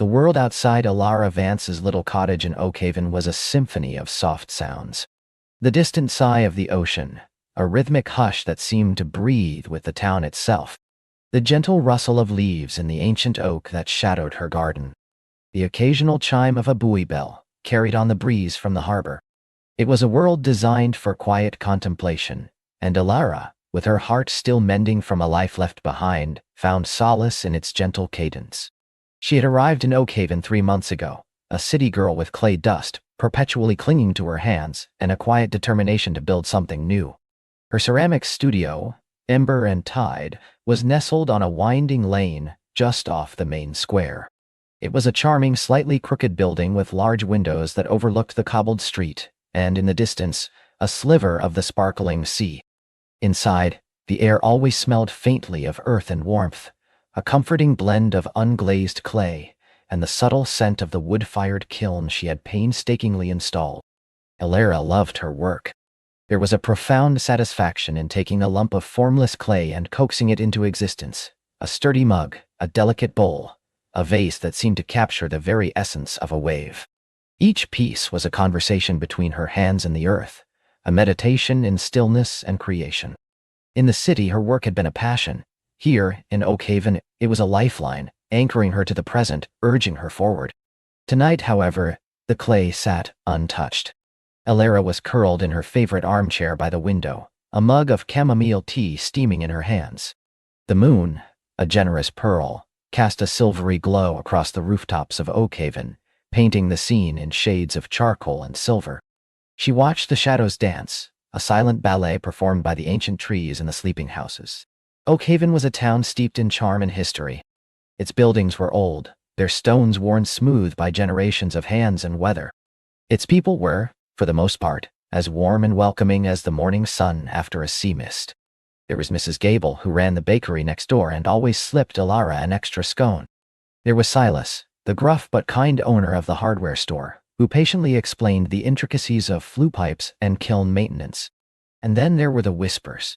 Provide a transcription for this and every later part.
The world outside Alara Vance's little cottage in Oakhaven was a symphony of soft sounds. The distant sigh of the ocean, a rhythmic hush that seemed to breathe with the town itself. The gentle rustle of leaves in the ancient oak that shadowed her garden. The occasional chime of a buoy bell, carried on the breeze from the harbor. It was a world designed for quiet contemplation, and Alara, with her heart still mending from a life left behind, found solace in its gentle cadence. She had arrived in Oakhaven 3 months ago, a city girl with clay dust, perpetually clinging to her hands, and a quiet determination to build something new. Her ceramics studio, Ember and Tide, was nestled on a winding lane just off the main square. It was a charming, slightly crooked building with large windows that overlooked the cobbled street, and in the distance, a sliver of the sparkling sea. Inside, the air always smelled faintly of earth and warmth, a comforting blend of unglazed clay and the subtle scent of the wood-fired kiln she had painstakingly installed. Alara loved her work. There was a profound satisfaction in taking a lump of formless clay and coaxing it into existence, a sturdy mug, a delicate bowl, a vase that seemed to capture the very essence of a wave. Each piece was a conversation between her hands and the earth, a meditation in stillness and creation. In the city, her work had been a passion. Here, in Oakhaven, it was a lifeline, anchoring her to the present, urging her forward. Tonight, however, the clay sat untouched. Alara was curled in her favorite armchair by the window, a mug of chamomile tea steaming in her hands. The moon, a generous pearl, cast a silvery glow across the rooftops of Oakhaven, painting the scene in shades of charcoal and silver. She watched the shadows dance, a silent ballet performed by the ancient trees in the sleeping houses. Oakhaven was a town steeped in charm and history. Its buildings were old, their stones worn smooth by generations of hands and weather. Its people were, for the most part, as warm and welcoming as the morning sun after a sea mist. There was Mrs. Gable, who ran the bakery next door and always slipped Alara an extra scone. There was Silas, the gruff but kind owner of the hardware store, who patiently explained the intricacies of flue pipes and kiln maintenance. And then there were the whispers.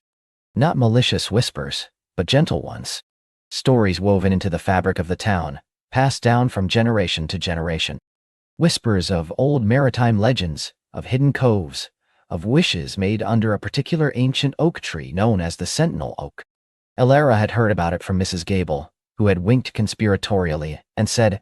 Not malicious whispers, but gentle ones. Stories woven into the fabric of the town, passed down from generation to generation. Whispers of old maritime legends, of hidden coves, of wishes made under a particular ancient oak tree known as the Sentinel Oak. Alara had heard about it from Mrs. Gable, who had winked conspiratorially and said,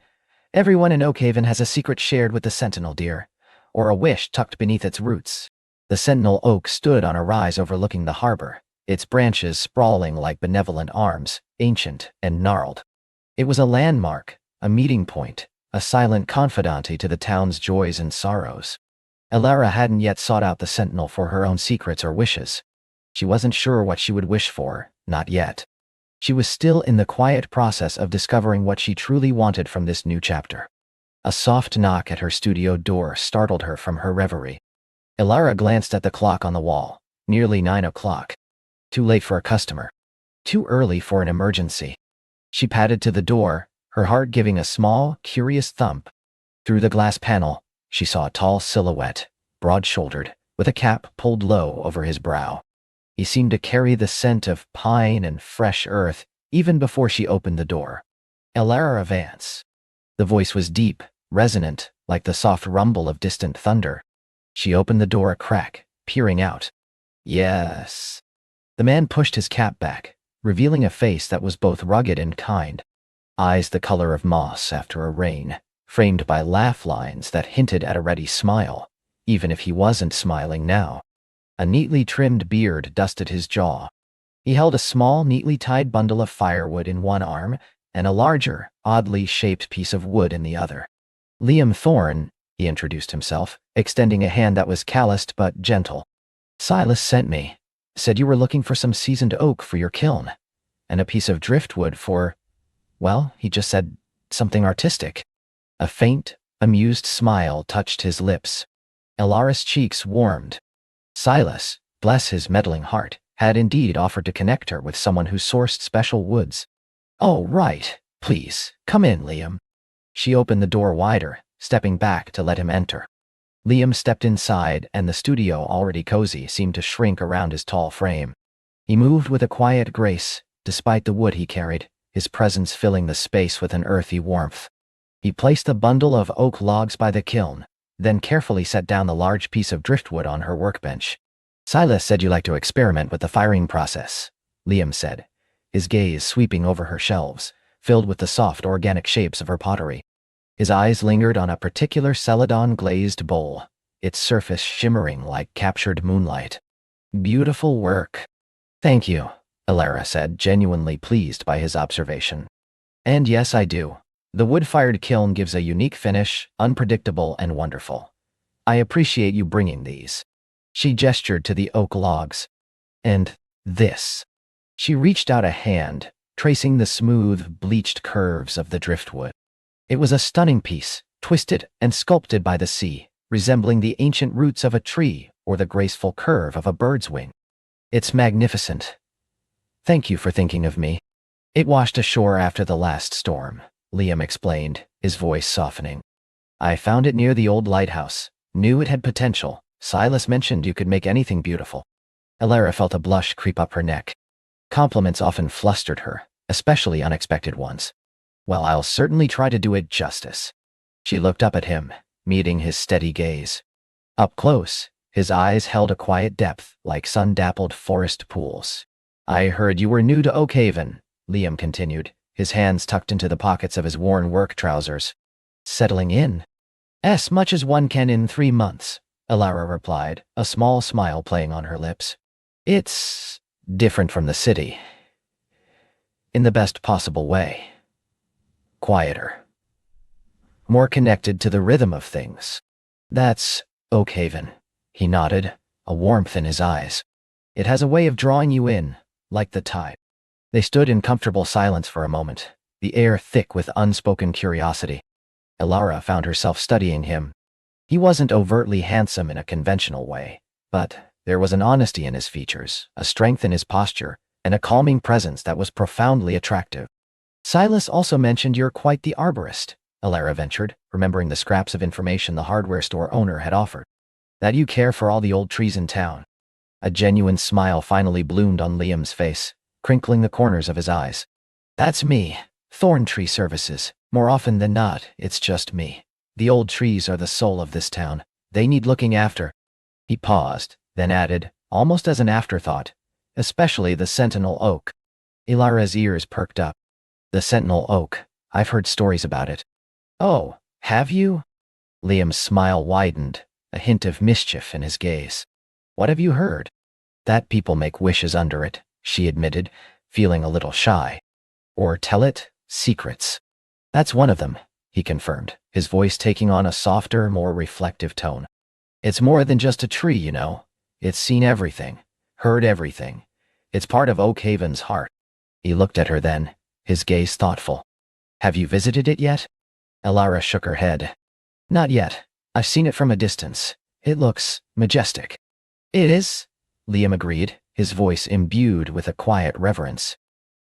"Everyone in Oakhaven has a secret shared with the Sentinel, dear, or a wish tucked beneath its roots." The Sentinel Oak stood on a rise overlooking the harbor, its branches sprawling like benevolent arms, ancient and gnarled. It was a landmark, a meeting point, a silent confidante to the town's joys and sorrows. Alara hadn't yet sought out the Sentinel for her own secrets or wishes. She wasn't sure what she would wish for, not yet. She was still in the quiet process of discovering what she truly wanted from this new chapter. A soft knock at her studio door startled her from her reverie. Alara glanced at the clock on the wall. Nearly 9 o'clock. Too late for a customer. Too early for an emergency. She padded to the door, her heart giving a small, curious thump. Through the glass panel, she saw a tall silhouette, broad-shouldered, with a cap pulled low over his brow. He seemed to carry the scent of pine and fresh earth even before she opened the door. Alara Vance. The voice was deep, resonant, like the soft rumble of distant thunder. She opened the door a crack, peering out. "Yes." The man pushed his cap back, revealing a face that was both rugged and kind. Eyes the color of moss after a rain, framed by laugh lines that hinted at a ready smile, even if he wasn't smiling now. A neatly trimmed beard dusted his jaw. He held a small, neatly tied bundle of firewood in one arm and a larger, oddly shaped piece of wood in the other. "Liam Thorne," he introduced himself, extending a hand that was calloused but gentle. "Silas sent me. Said you were looking for some seasoned oak for your kiln, and a piece of driftwood for, well, he just said something artistic." A faint, amused smile touched his lips. Alara's cheeks warmed. Silas, bless his meddling heart, had indeed offered to connect her with someone who sourced special woods. "Oh, right. Please, come in, Liam." She opened the door wider, stepping back to let him enter. Liam stepped inside, and the studio, already cozy, seemed to shrink around his tall frame. He moved with a quiet grace, despite the wood he carried, his presence filling the space with an earthy warmth. He placed the bundle of oak logs by the kiln, then carefully set down the large piece of driftwood on her workbench. Silas said you like to experiment with the firing process, Liam said, his gaze sweeping over her shelves, filled with the soft organic shapes of her pottery. His eyes lingered on a particular celadon glazed bowl, its surface shimmering like captured moonlight. Beautiful work. Thank you, Alara said, genuinely pleased by his observation. And yes, I do. The wood-fired kiln gives a unique finish, unpredictable and wonderful. I appreciate you bringing these. She gestured to the oak logs. And this. She reached out a hand, tracing the smooth, bleached curves of the driftwood. It was a stunning piece, twisted and sculpted by the sea, resembling the ancient roots of a tree or the graceful curve of a bird's wing. It's magnificent. Thank you for thinking of me. It washed ashore after the last storm, Liam explained, his voice softening. I found it near the old lighthouse. Knew it had potential. Silas mentioned you could make anything beautiful. Alara felt a blush creep up her neck. Compliments often flustered her, especially unexpected ones. Well, I'll certainly try to do it justice. She looked up at him, meeting his steady gaze. Up close, his eyes held a quiet depth like sun-dappled forest pools. I heard you were new to Oakhaven, Liam continued, his hands tucked into the pockets of his worn work trousers. Settling in? As much as one can in 3 months, Alara replied, a small smile playing on her lips. It's different from the city. In the best possible way. Quieter. More connected to the rhythm of things. That's Oakhaven, he nodded, a warmth in his eyes. It has a way of drawing you in, like the tide. They stood in comfortable silence for a moment, the air thick with unspoken curiosity. Alara found herself studying him. He wasn't overtly handsome in a conventional way, but there was an honesty in his features, a strength in his posture, and a calming presence that was profoundly attractive. Silas also mentioned you're quite the arborist, Alara ventured, remembering the scraps of information the hardware store owner had offered. That you care for all the old trees in town. A genuine smile finally bloomed on Liam's face, crinkling the corners of his eyes. That's me. Thorn Tree Services. More often than not, it's just me. The old trees are the soul of this town. They need looking after. He paused, then added, almost as an afterthought, especially the sentinel oak. Ilara's ears perked up. The sentinel oak. I've heard stories about it. Oh, have you? Liam's smile widened, a hint of mischief in his gaze. What have you heard? That people make wishes under it, she admitted, feeling a little shy. Or tell it, secrets. That's one of them, he confirmed, his voice taking on a softer, more reflective tone. It's more than just a tree, you know. It's seen everything, heard everything. It's part of Oakhaven's heart. He looked at her then, his gaze thoughtful. Have you visited it yet? Alara shook her head. Not yet. I've seen it from a distance. It looks majestic. It is, Liam agreed, his voice imbued with a quiet reverence.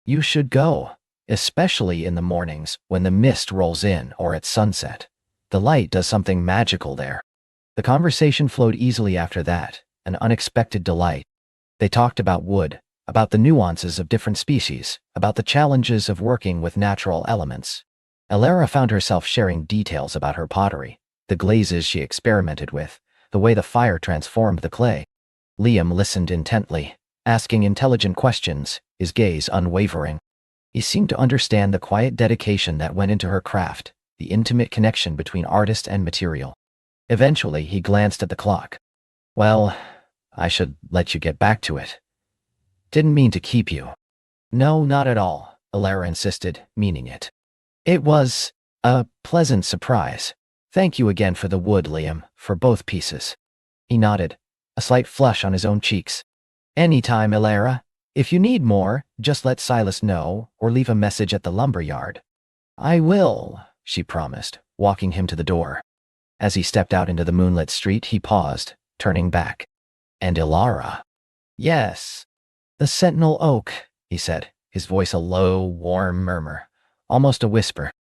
You should go, especially in the mornings when the mist rolls in or at sunset. The light does something magical there. The conversation flowed easily after that, an unexpected delight. They talked about wood, about the nuances of different species, about the challenges of working with natural elements. Alara found herself sharing details about her pottery, the glazes she experimented with, the way the fire transformed the clay. Liam listened intently, asking intelligent questions, his gaze unwavering. He seemed to understand the quiet dedication that went into her craft, the intimate connection between artist and material. Eventually, he glanced at the clock. Well, I should let you get back to it. Didn't mean to keep you. No, not at all, Alara insisted, meaning it. It was a pleasant surprise. Thank you again for the wood, Liam, for both pieces. He nodded, a slight flush on his own cheeks. Anytime, Alara. If you need more, just let Silas know or leave a message at the lumber yard. I will, she promised, walking him to the door. As he stepped out into the moonlit street, he paused, turning back. And Alara? Yes. The sentinel oak, he said, his voice a low, warm murmur, almost a whisper.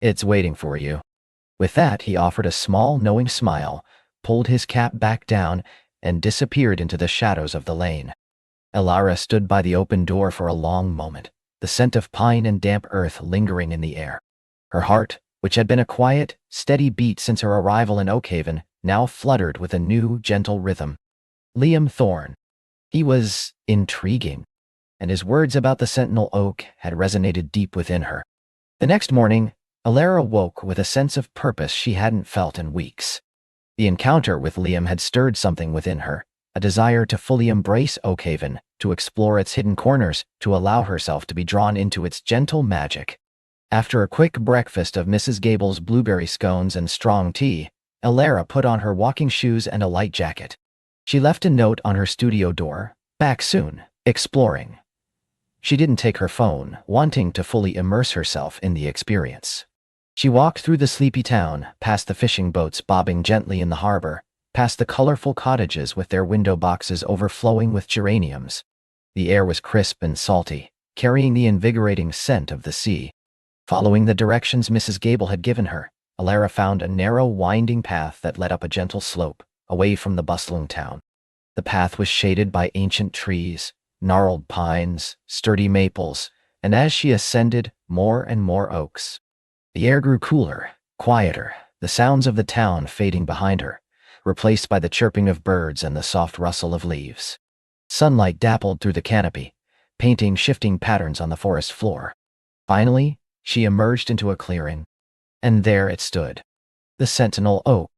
It's waiting for you. With that, he offered a small, knowing smile, pulled his cap back down, and disappeared into the shadows of the lane. Alara stood by the open door for a long moment, the scent of pine and damp earth lingering in the air. Her heart, which had been a quiet, steady beat since her arrival in Oakhaven, now fluttered with a new, gentle rhythm. Liam Thorne. He was intriguing, and his words about the Sentinel Oak had resonated deep within her. The next morning, Alara woke with a sense of purpose she hadn't felt in weeks. The encounter with Liam had stirred something within her, a desire to fully embrace Oakhaven, to explore its hidden corners, to allow herself to be drawn into its gentle magic. After a quick breakfast of Mrs. Gable's blueberry scones and strong tea, Alara put on her walking shoes and a light jacket. She left a note on her studio door, "Back soon, exploring." She didn't take her phone, wanting to fully immerse herself in the experience. She walked through the sleepy town, past the fishing boats bobbing gently in the harbor, past the colorful cottages with their window boxes overflowing with geraniums. The air was crisp and salty, carrying the invigorating scent of the sea. Following the directions Mrs. Gable had given her, Alara found a narrow, winding path that led up a gentle slope, away from the bustling town. The path was shaded by ancient trees, gnarled pines, sturdy maples, and as she ascended, more and more oaks. The air grew cooler, quieter, the sounds of the town fading behind her, replaced by the chirping of birds and the soft rustle of leaves. Sunlight dappled through the canopy, painting shifting patterns on the forest floor. Finally, she emerged into a clearing. And there it stood. The Sentinel Oak.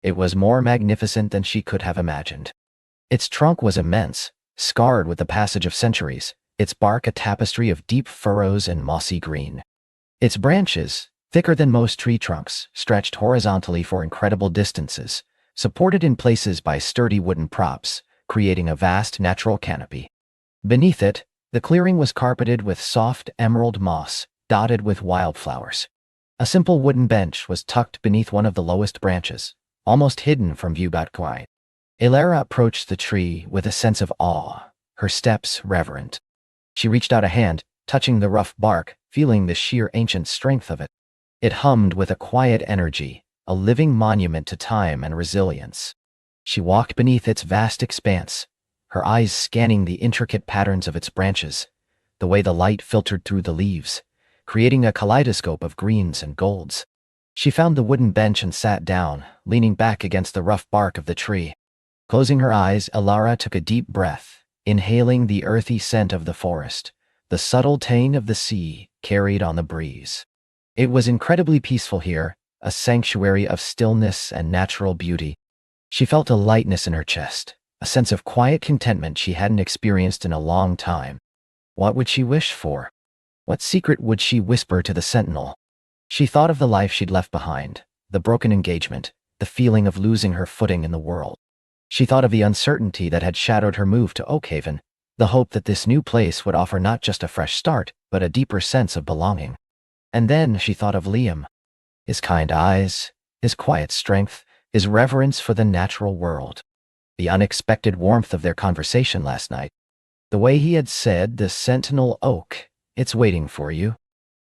It was more magnificent than she could have imagined. Its trunk was immense, scarred with the passage of centuries, its bark a tapestry of deep furrows and mossy green. Its branches, thicker than most tree trunks, stretched horizontally for incredible distances, supported in places by sturdy wooden props, creating a vast natural canopy. Beneath it, the clearing was carpeted with soft emerald moss, dotted with wildflowers. A simple wooden bench was tucked beneath one of the lowest branches, almost hidden from view. Alara approached the tree with a sense of awe, her steps reverent. She reached out a hand, touching the rough bark, feeling the sheer ancient strength of it. It hummed with a quiet energy, a living monument to time and resilience. She walked beneath its vast expanse, her eyes scanning the intricate patterns of its branches, the way the light filtered through the leaves, creating a kaleidoscope of greens and golds. She found the wooden bench and sat down, leaning back against the rough bark of the tree. Closing her eyes, Alara took a deep breath, inhaling the earthy scent of the forest, the subtle tang of the sea carried on the breeze. It was incredibly peaceful here, a sanctuary of stillness and natural beauty. She felt a lightness in her chest, a sense of quiet contentment she hadn't experienced in a long time. What would she wish for? What secret would she whisper to the Sentinel? She thought of the life she'd left behind, the broken engagement, the feeling of losing her footing in the world. She thought of the uncertainty that had shadowed her move to Oakhaven, the hope that this new place would offer not just a fresh start, but a deeper sense of belonging. And then she thought of Liam. His kind eyes, his quiet strength, his reverence for the natural world. The unexpected warmth of their conversation last night. The way he had said, "The Sentinel Oak, it's waiting for you."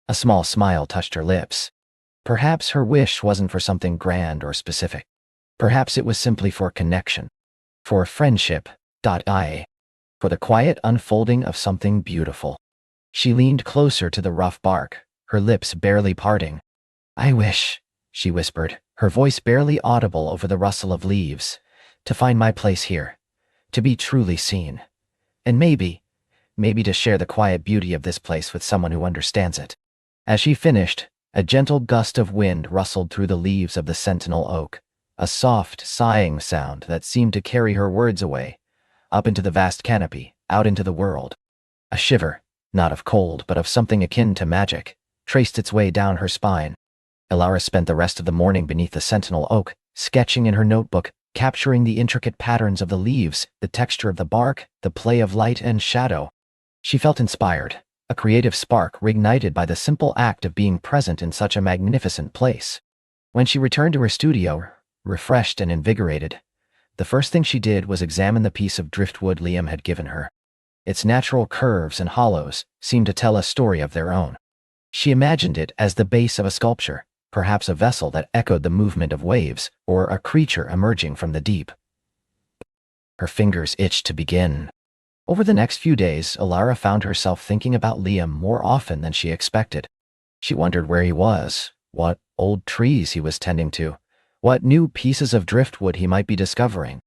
A small smile touched her lips. Perhaps her wish wasn't for something grand or specific. Perhaps it was simply for connection. For friendship. For the quiet unfolding of something beautiful. She leaned closer to the rough bark, her lips barely parting. "I wish," she whispered, her voice barely audible over the rustle of leaves, "to find my place here, to be truly seen. And maybe to share the quiet beauty of this place with someone who understands it." As she finished, a gentle gust of wind rustled through the leaves of the Sentinel Oak, a soft, sighing sound that seemed to carry her words away, up into the vast canopy, out into the world. A shiver, not of cold but of something akin to magic, traced its way down her spine. Alara spent the rest of the morning beneath the Sentinel Oak, sketching in her notebook, capturing the intricate patterns of the leaves, the texture of the bark, the play of light and shadow. She felt inspired, a creative spark reignited by the simple act of being present in such a magnificent place. When she returned to her studio, refreshed and invigorated, the first thing she did was examine the piece of driftwood Liam had given her. Its natural curves and hollows seemed to tell a story of their own. She imagined it as the base of a sculpture, perhaps a vessel that echoed the movement of waves, or a creature emerging from the deep. Her fingers itched to begin. Over the next few days, Alara found herself thinking about Liam more often than she expected. She wondered where he was, What old trees he was tending to. What new pieces of driftwood he might be discovering.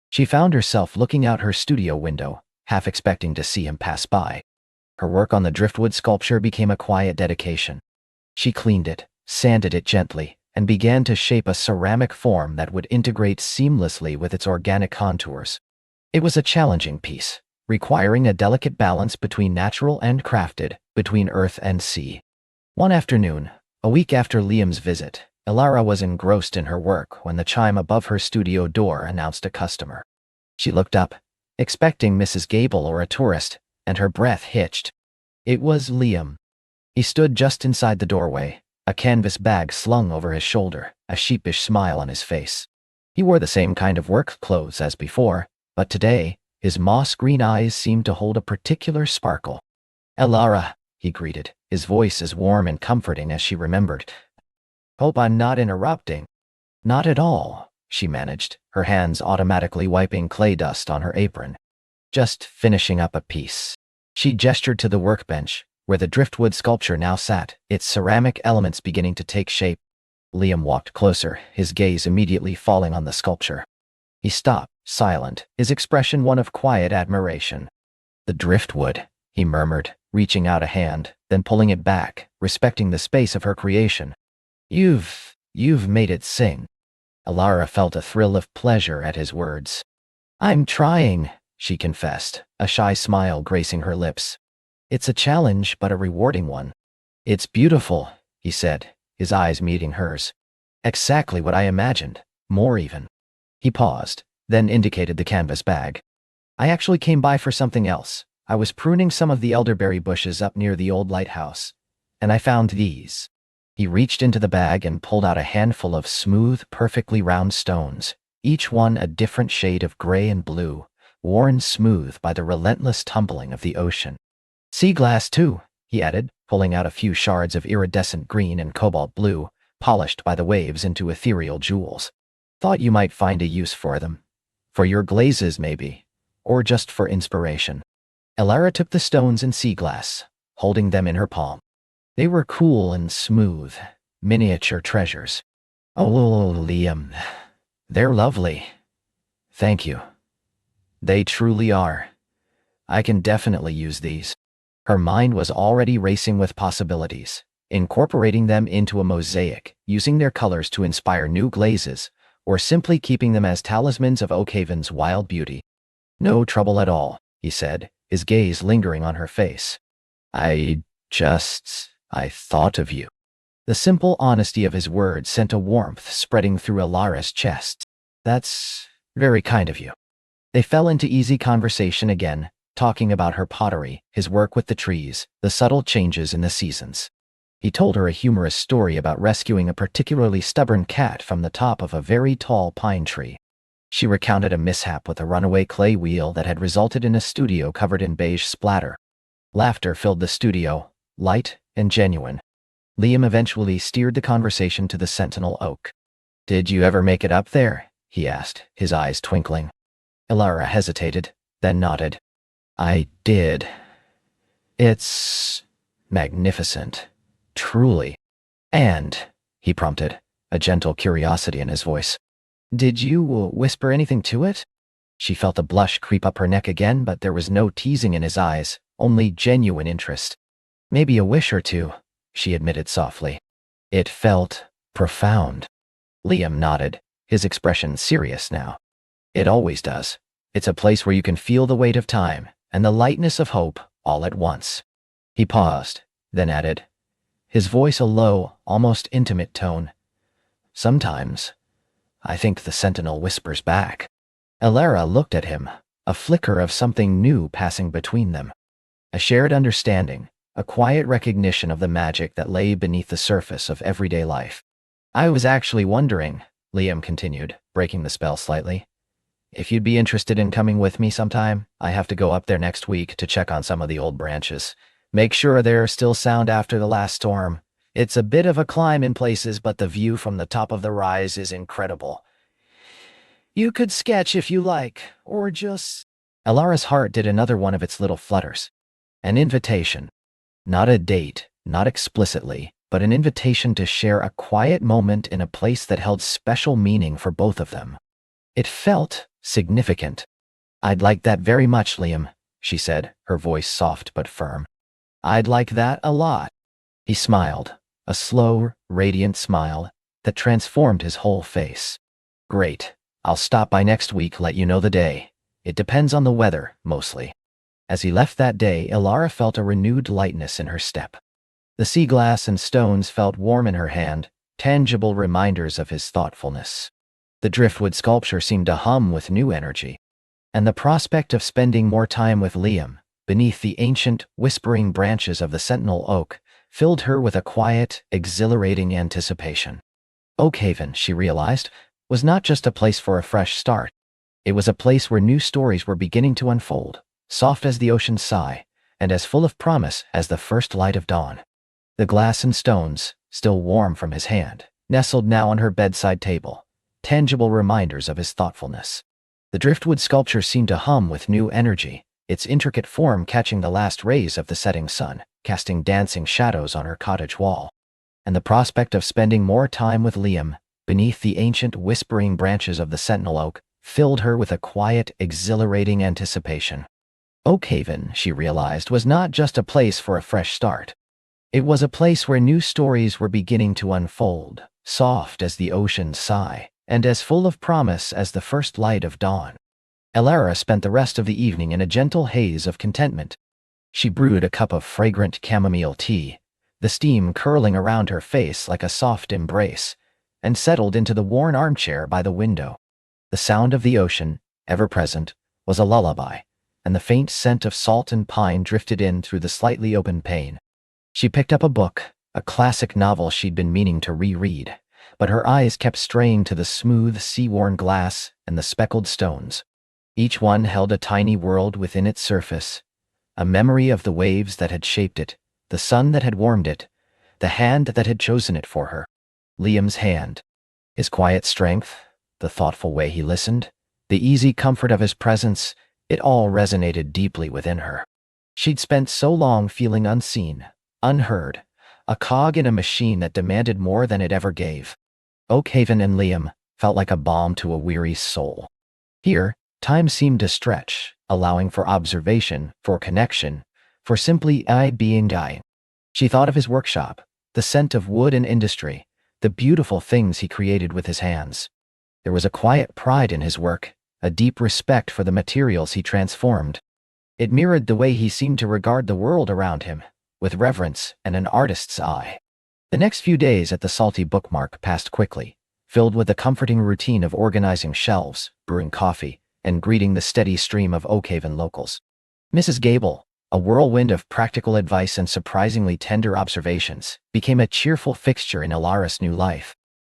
She found herself looking out her studio window, half expecting to see him pass by. Her work on the driftwood sculpture became a quiet dedication. She cleaned it, sanded it gently, and began to shape a ceramic form that would integrate seamlessly with its organic contours. It was a challenging piece, requiring a delicate balance between natural and crafted, between earth and sea. One afternoon, a week after Liam's visit, Ilara was engrossed in her work when the chime above her studio door announced a customer. She looked up, expecting Mrs. Gable or a tourist, and her breath hitched. It was Liam. He stood just inside the doorway, a canvas bag slung over his shoulder, a sheepish smile on his face. He wore the same kind of work clothes as before, but today, his moss-green eyes seemed to hold a particular sparkle. "Ilara," he greeted, his voice as warm and comforting as she remembered. "Hope I'm not interrupting." "Not at all," she managed, her hands automatically wiping clay dust on her apron. "Just finishing up a piece." She gestured to the workbench, where the driftwood sculpture now sat, its ceramic elements beginning to take shape. Liam walked closer, his gaze immediately falling on the sculpture. He stopped, silent, his expression one of quiet admiration. "The driftwood," he murmured, reaching out a hand, then pulling it back, respecting the space of her creation. You've made it sing." Ilara felt a thrill of pleasure at his words. "I'm trying," she confessed, a shy smile gracing her lips. "It's a challenge, but a rewarding one." "It's beautiful," he said, his eyes meeting hers. "Exactly what I imagined, more even." He paused, then indicated the canvas bag. "I actually came by for something else. I was pruning some of the elderberry bushes up near the old lighthouse, and I found these." He reached into the bag and pulled out a handful of smooth, perfectly round stones, each one a different shade of gray and blue, worn smooth by the relentless tumbling of the ocean. "Sea glass, too," he added, pulling out a few shards of iridescent green and cobalt blue, polished by the waves into ethereal jewels. "Thought you might find a use for them. For your glazes, maybe. Or just for inspiration." Ilara took the stones and sea glass, holding them in her palm. They were cool and smooth, miniature treasures. "Oh, Liam, they're lovely. Thank you. They truly are. I can definitely use these." Her mind was already racing with possibilities, incorporating them into a mosaic, using their colors to inspire new glazes, or simply keeping them as talismans of Oakhaven's wild beauty. "No trouble at all," he said, his gaze lingering on her face. I thought of you." The simple honesty of his words sent a warmth spreading through Ilara's chest. "That's very kind of you." They fell into easy conversation again, talking about her pottery, his work with the trees, the subtle changes in the seasons. He told her a humorous story about rescuing a particularly stubborn cat from the top of a very tall pine tree. She recounted a mishap with a runaway clay wheel that had resulted in a studio covered in beige splatter. Laughter filled the studio, light and genuine. Liam eventually steered the conversation to the Sentinel Oak. "Did you ever make it up there?" he asked, his eyes twinkling. Ilara hesitated, then nodded. "I did. It's magnificent. Truly." "And," he prompted, a gentle curiosity in his voice, "did you whisper anything to it?" She felt a blush creep up her neck again, but there was no teasing in his eyes, only genuine interest. "Maybe a wish or two," she admitted softly. "It felt profound." Liam nodded, his expression serious now. "It always does. It's a place where you can feel the weight of time and the lightness of hope all at once." He paused, then added, his voice a low, almost intimate tone. "Sometimes, I think the Sentinel whispers back." Ilara looked at him, a flicker of something new passing between them. A shared understanding, a quiet recognition of the magic that lay beneath the surface of everyday life. "I was actually wondering," Liam continued, breaking the spell slightly, "if you'd be interested in coming with me sometime. I have to go up there next week to check on some of the old branches. Make sure they're still sound after the last storm. It's a bit of a climb in places, but the view from the top of the rise is incredible. You could sketch if you like, or just..." Ilara's heart did another one of its little flutters. An invitation. Not a date, not explicitly, but an invitation to share a quiet moment in a place that held special meaning for both of them. It felt significant. "I'd like that very much, Liam," she said, her voice soft but firm. "I'd like that a lot." He smiled, a slow, radiant smile that transformed his whole face. "Great. I'll stop by next week, let you know the day. It depends on the weather, mostly." As he left that day, Ilara felt a renewed lightness in her step. The sea glass and stones felt warm in her hand, tangible reminders of his thoughtfulness. The driftwood sculpture seemed to hum with new energy. And the prospect of spending more time with Liam, beneath the ancient, whispering branches of the sentinel oak, filled her with a quiet, exhilarating anticipation. Oakhaven, she realized, was not just a place for a fresh start. It was a place where new stories were beginning to unfold, soft as the ocean's sigh, and as full of promise as the first light of dawn. The glass and stones, still warm from his hand, nestled now on her bedside table, tangible reminders of his thoughtfulness. The driftwood sculpture seemed to hum with new energy, its intricate form catching the last rays of the setting sun, casting dancing shadows on her cottage wall. And the prospect of spending more time with Liam, beneath the ancient whispering branches of the sentinel oak, filled her with a quiet, exhilarating anticipation. Oakhaven, she realized, was not just a place for a fresh start. It was a place where new stories were beginning to unfold, soft as the ocean's sigh, and as full of promise as the first light of dawn. Ilara spent the rest of the evening in a gentle haze of contentment. She brewed a cup of fragrant chamomile tea, the steam curling around her face like a soft embrace, and settled into the worn armchair by the window. The sound of the ocean, ever present, was a lullaby, and the faint scent of salt and pine drifted in through the slightly open pane. She picked up a book, a classic novel she'd been meaning to reread, but her eyes kept straying to the smooth, sea-worn glass and the speckled stones. Each one held a tiny world within its surface, a memory of the waves that had shaped it, the sun that had warmed it, the hand that had chosen it for her. Liam's hand. His quiet strength, the thoughtful way he listened, the easy comfort of his presence, it all resonated deeply within her. She'd spent so long feeling unseen, unheard, a cog in a machine that demanded more than it ever gave. Oakhaven and Liam felt like a balm to a weary soul. Here, time seemed to stretch, allowing for observation, for connection, for simply being I. She thought of his workshop, the scent of wood and industry, the beautiful things he created with his hands. There was a quiet pride in his work, a deep respect for the materials he transformed. It mirrored the way he seemed to regard the world around him, with reverence and an artist's eye. The next few days at the Salty Bookmark passed quickly, filled with the comforting routine of organizing shelves, brewing coffee, and greeting the steady stream of Oakhaven locals. Mrs. Gable, a whirlwind of practical advice and surprisingly tender observations, became a cheerful fixture in Ilara's new life.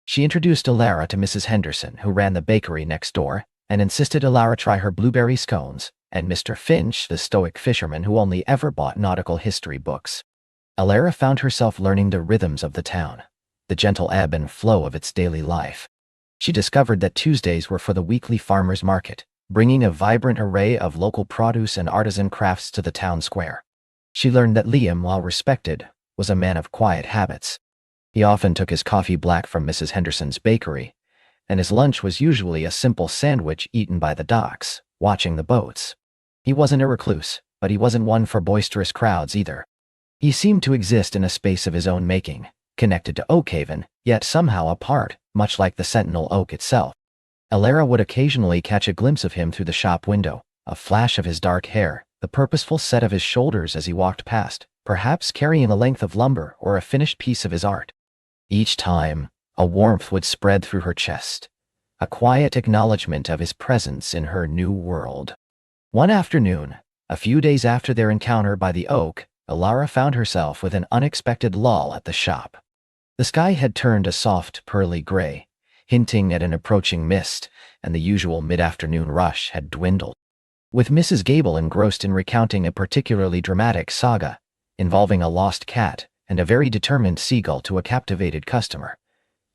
She introduced Ilara to Mrs. Henderson, who ran the bakery next door, and insisted Ilara try her blueberry scones, and Mr. Finch, the stoic fisherman who only ever bought nautical history books. Ilara found herself learning the rhythms of the town, the gentle ebb and flow of its daily life. She discovered that Tuesdays were for the weekly farmers' market, bringing a vibrant array of local produce and artisan crafts to the town square. She learned that Liam, while respected, was a man of quiet habits. He often took his coffee black from Mrs. Henderson's bakery, and his lunch was usually a simple sandwich eaten by the docks, watching the boats. He wasn't a recluse, but he wasn't one for boisterous crowds either. He seemed to exist in a space of his own making, connected to Oakhaven, yet somehow apart, much like the Sentinel Oak itself. Ilara would occasionally catch a glimpse of him through the shop window, a flash of his dark hair, the purposeful set of his shoulders as he walked past, perhaps carrying a length of lumber or a finished piece of his art. Each time, a warmth would spread through her chest, a quiet acknowledgement of his presence in her new world. One afternoon, a few days after their encounter by the oak, Ilara found herself with an unexpected lull at the shop. The sky had turned a soft, pearly gray, hinting at an approaching mist, and the usual mid-afternoon rush had dwindled. With Mrs. Gable engrossed in recounting a particularly dramatic saga, involving a lost cat and a very determined seagull to a captivated customer,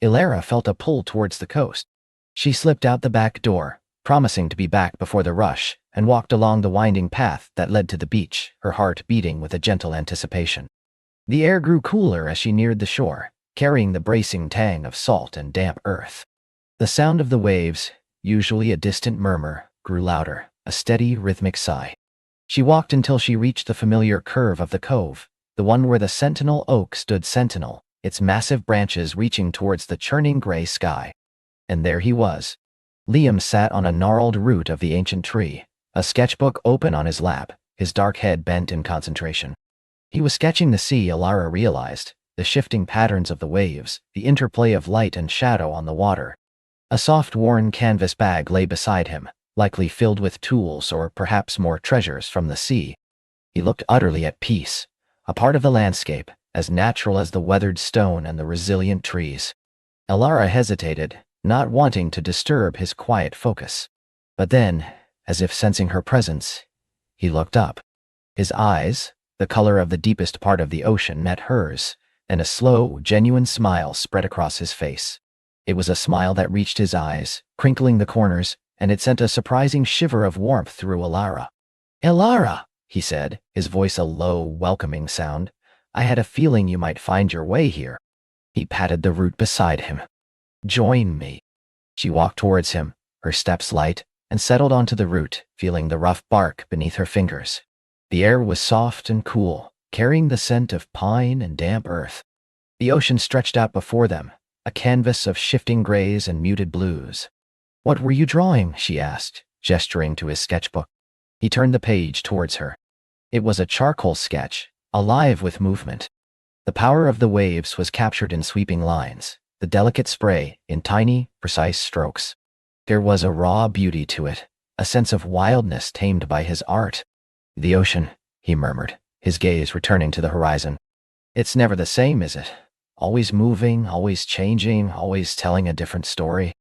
Ilara felt a pull towards the coast. She slipped out the back door, promising to be back before the rush, and walked along the winding path that led to the beach, her heart beating with a gentle anticipation. The air grew cooler as she neared the shore, carrying the bracing tang of salt and damp earth. The sound of the waves, usually a distant murmur, grew louder, a steady, rhythmic sigh. She walked until she reached the familiar curve of the cove, the one where the sentinel oak stood sentinel, its massive branches reaching towards the churning gray sky. And there he was. Liam sat on a gnarled root of the ancient tree, a sketchbook open on his lap, his dark head bent in concentration. He was sketching the sea, Alara realized, the shifting patterns of the waves, the interplay of light and shadow on the water. A soft worn canvas bag lay beside him, likely filled with tools or perhaps more treasures from the sea. He looked utterly at peace, a part of the landscape, as natural as the weathered stone and the resilient trees. Alara hesitated, not wanting to disturb his quiet focus. But then, as if sensing her presence, he looked up. His eyes, the color of the deepest part of the ocean, met hers, and a slow, genuine smile spread across his face. It was a smile that reached his eyes, crinkling the corners, and it sent a surprising shiver of warmth through Alara. "Alara," he said, his voice a low, welcoming sound. "I had a feeling you might find your way here." He patted the root beside him. "Join me." She walked towards him, her steps light, and settled onto the root, feeling the rough bark beneath her fingers. The air was soft and cool, carrying the scent of pine and damp earth. The ocean stretched out before them, a canvas of shifting grays and muted blues. "What were you drawing?" she asked, gesturing to his sketchbook. He turned the page towards her. It was a charcoal sketch, alive with movement. The power of the waves was captured in sweeping lines, the delicate spray in tiny, precise strokes. There was a raw beauty to it, a sense of wildness tamed by his art. "The ocean," he murmured, his gaze returning to the horizon. "It's never the same, is it? Always moving, always changing, always telling a different story."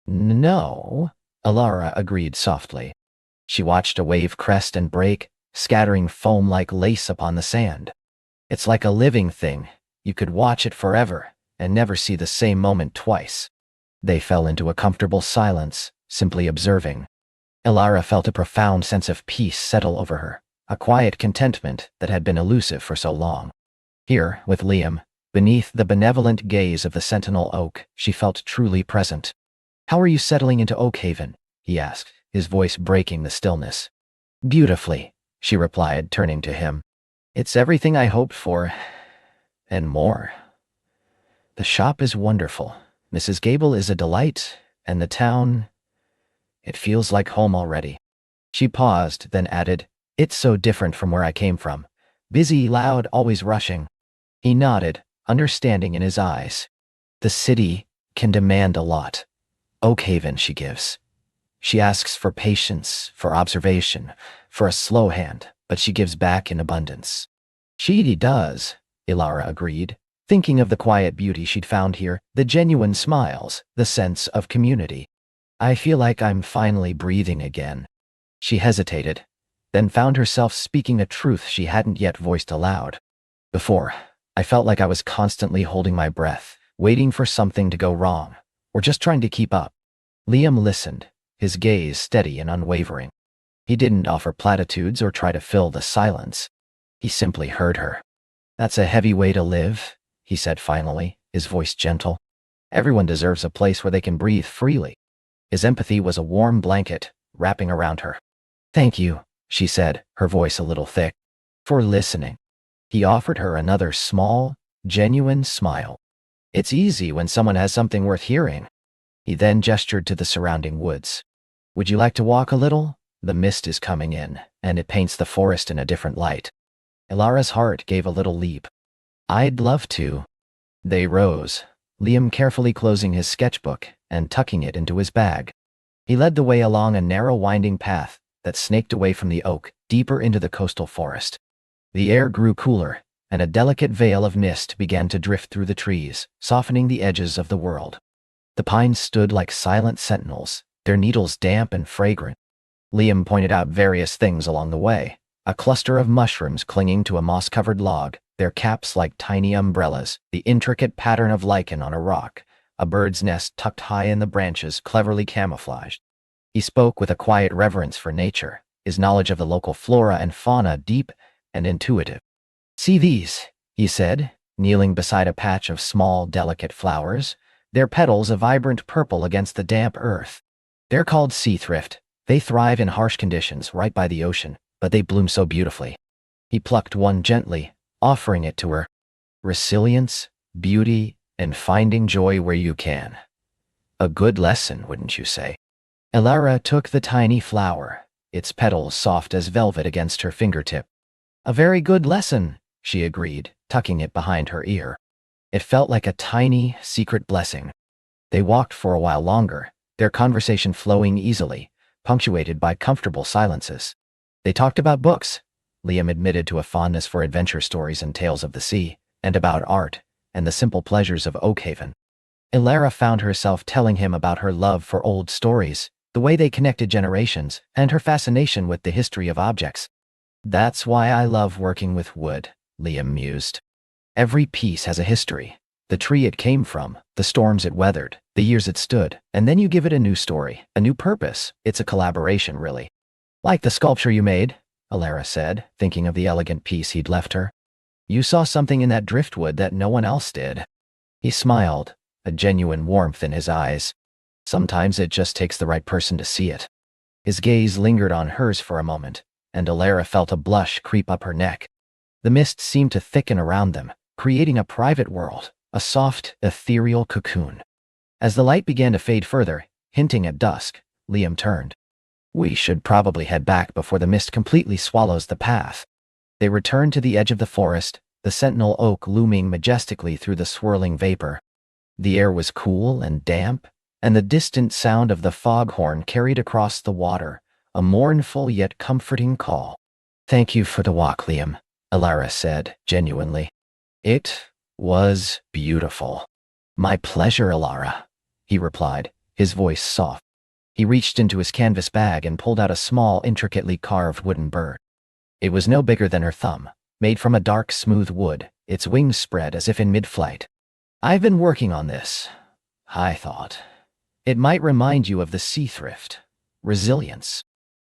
"No," Alara agreed softly. She watched a wave crest and break, scattering foam like lace upon the sand. "It's like a living thing. You could watch it forever and never see the same moment twice." They fell into a comfortable silence, simply observing. Alara felt a profound sense of peace settle over her, a quiet contentment that had been elusive for so long. Here, with Liam, beneath the benevolent gaze of the sentinel oak, she felt truly present. "How are you settling into Oakhaven?" he asked, his voice breaking the stillness. "Beautifully," she replied, turning to him. "It's everything I hoped for, and more. The shop is wonderful. Mrs. Gable is a delight, and the town, it feels like home already." She paused, then added, "It's so different from where I came from. Busy, loud, always rushing." He nodded, understanding in his eyes. "The city can demand a lot. Oakhaven she gives. She asks for patience, for observation, for a slow hand, but she gives back in abundance." "She does," Ilara agreed, thinking of the quiet beauty she'd found here, the genuine smiles, the sense of community. "I feel like I'm finally breathing again." She hesitated, then found herself speaking a truth she hadn't yet voiced aloud. "Before, I felt like I was constantly holding my breath, waiting for something to go wrong, or just trying to keep up." Liam listened, his gaze steady and unwavering. He didn't offer platitudes or try to fill the silence. He simply heard her. "That's a heavy way to live," he said finally, his voice gentle. "Everyone deserves a place where they can breathe freely." His empathy was a warm blanket, wrapping around her. "Thank you," she said, her voice a little thick, "for listening." He offered her another small, genuine smile. "It's easy when someone has something worth hearing." He then gestured to the surrounding woods. "Would you like to walk a little? The mist is coming in, and it paints the forest in a different light." Ilara's heart gave a little leap. "I'd love to." They rose, Liam carefully closing his sketchbook and tucking it into his bag. He led the way along a narrow winding path that snaked away from the oak, deeper into the coastal forest. The air grew cooler, and a delicate veil of mist began to drift through the trees, softening the edges of the world. The pines stood like silent sentinels, their needles damp and fragrant. Liam pointed out various things along the way: a cluster of mushrooms clinging to a moss-covered log, their caps like tiny umbrellas, the intricate pattern of lichen on a rock, a bird's nest tucked high in the branches cleverly camouflaged. He spoke with a quiet reverence for nature, his knowledge of the local flora and fauna deep and intuitive. "See these," he said, kneeling beside a patch of small, delicate flowers, their petals a vibrant purple against the damp earth. They're called sea thrift. They thrive in harsh conditions right by the ocean, but they bloom so beautifully. He plucked one gently, offering it to her. Resilience, beauty, and finding joy where you can. A good lesson, wouldn't you say? Elara took the tiny flower, its petals soft as velvet against her fingertip. A very good lesson, she agreed, tucking it behind her ear. It felt like a tiny, secret blessing. They walked for a while longer, their conversation flowing easily, punctuated by comfortable silences. They talked about books. Liam admitted to a fondness for adventure stories and tales of the sea, and about art, and the simple pleasures of Oakhaven. Elara found herself telling him about her love for old stories, the way they connected generations, and her fascination with the history of objects. That's why I love working with wood, Liam mused. Every piece has a history. The tree it came from, the storms it weathered, the years it stood, and then you give it a new story, a new purpose. It's a collaboration, really. Like the sculpture you made, Elara said, thinking of the elegant piece he'd left her. You saw something in that driftwood that no one else did. He smiled, a genuine warmth in his eyes. Sometimes it just takes the right person to see it. His gaze lingered on hers for a moment, and Elara felt a blush creep up her neck. The mist seemed to thicken around them, creating a private world, a soft, ethereal cocoon. As the light began to fade further, hinting at dusk, Liam turned. We should probably head back before the mist completely swallows the path. They returned to the edge of the forest, the sentinel oak looming majestically through the swirling vapor. The air was cool and damp, and the distant sound of the foghorn carried across the water, a mournful yet comforting call. Thank you for the walk, Liam, Elara said, genuinely. It was beautiful. My pleasure, Elara, he replied, his voice soft. He reached into his canvas bag and pulled out a small, intricately carved wooden bird. It was no bigger than her thumb, made from a dark, smooth wood, its wings spread as if in mid-flight. I've been working on this, I thought. It might remind you of the sea thrift. Resilience.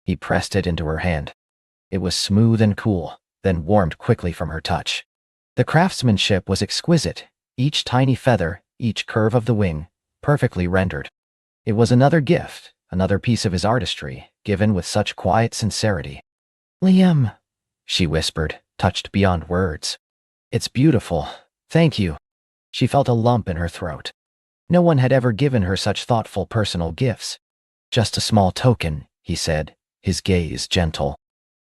He pressed it into her hand. It was smooth and cool, then warmed quickly from her touch. The craftsmanship was exquisite, each tiny feather, each curve of the wing, perfectly rendered. It was another gift, another piece of his artistry, given with such quiet sincerity. Liam, she whispered, touched beyond words. It's beautiful. Thank you. She felt a lump in her throat. No one had ever given her such thoughtful personal gifts. Just a small token, he said, his gaze gentle.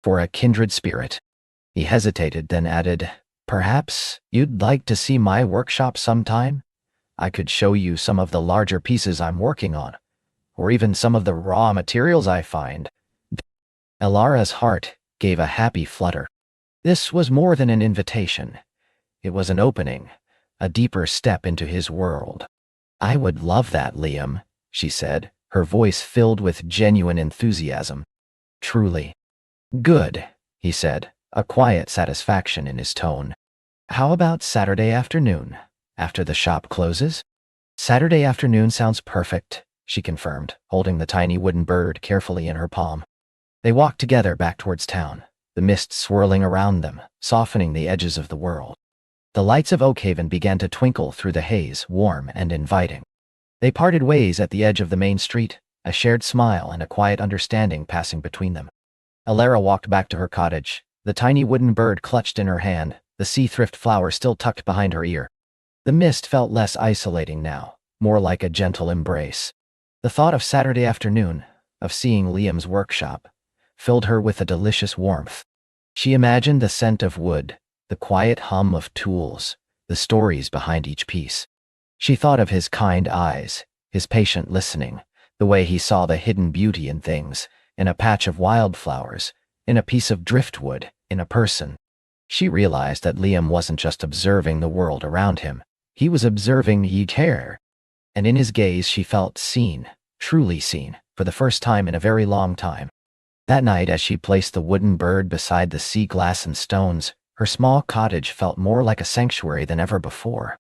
For a kindred spirit. He hesitated, then added, Perhaps you'd like to see my workshop sometime? I could show you some of the larger pieces I'm working on, or even some of the raw materials I find. Elara's heart gave a happy flutter. This was more than an invitation. It was an opening, a deeper step into his world. I would love that, Liam, she said, her voice filled with genuine enthusiasm. Truly. Good, he said, a quiet satisfaction in his tone. How about Saturday afternoon, after the shop closes? Saturday afternoon sounds perfect, she confirmed, holding the tiny wooden bird carefully in her palm. They walked together back towards town, the mist swirling around them, softening the edges of the world. The lights of Oakhaven began to twinkle through the haze, warm and inviting. They parted ways at the edge of the main street, a shared smile and a quiet understanding passing between them. Elara walked back to her cottage, the tiny wooden bird clutched in her hand, the sea thrift flower still tucked behind her ear. The mist felt less isolating now, more like a gentle embrace. The thought of Saturday afternoon, of seeing Liam's workshop, filled her with a delicious warmth. She imagined the scent of wood, the quiet hum of tools, the stories behind each piece. She thought of his kind eyes, his patient listening, the way he saw the hidden beauty in things, in a patch of wildflowers, in a piece of driftwood, in a person. She realized that Liam wasn't just observing the world around him, he was observing each hair. And in his gaze she felt seen, truly seen, for the first time in a very long time. That night, as she placed the wooden bird beside the sea glass and stones, her small cottage felt more like a sanctuary than ever before.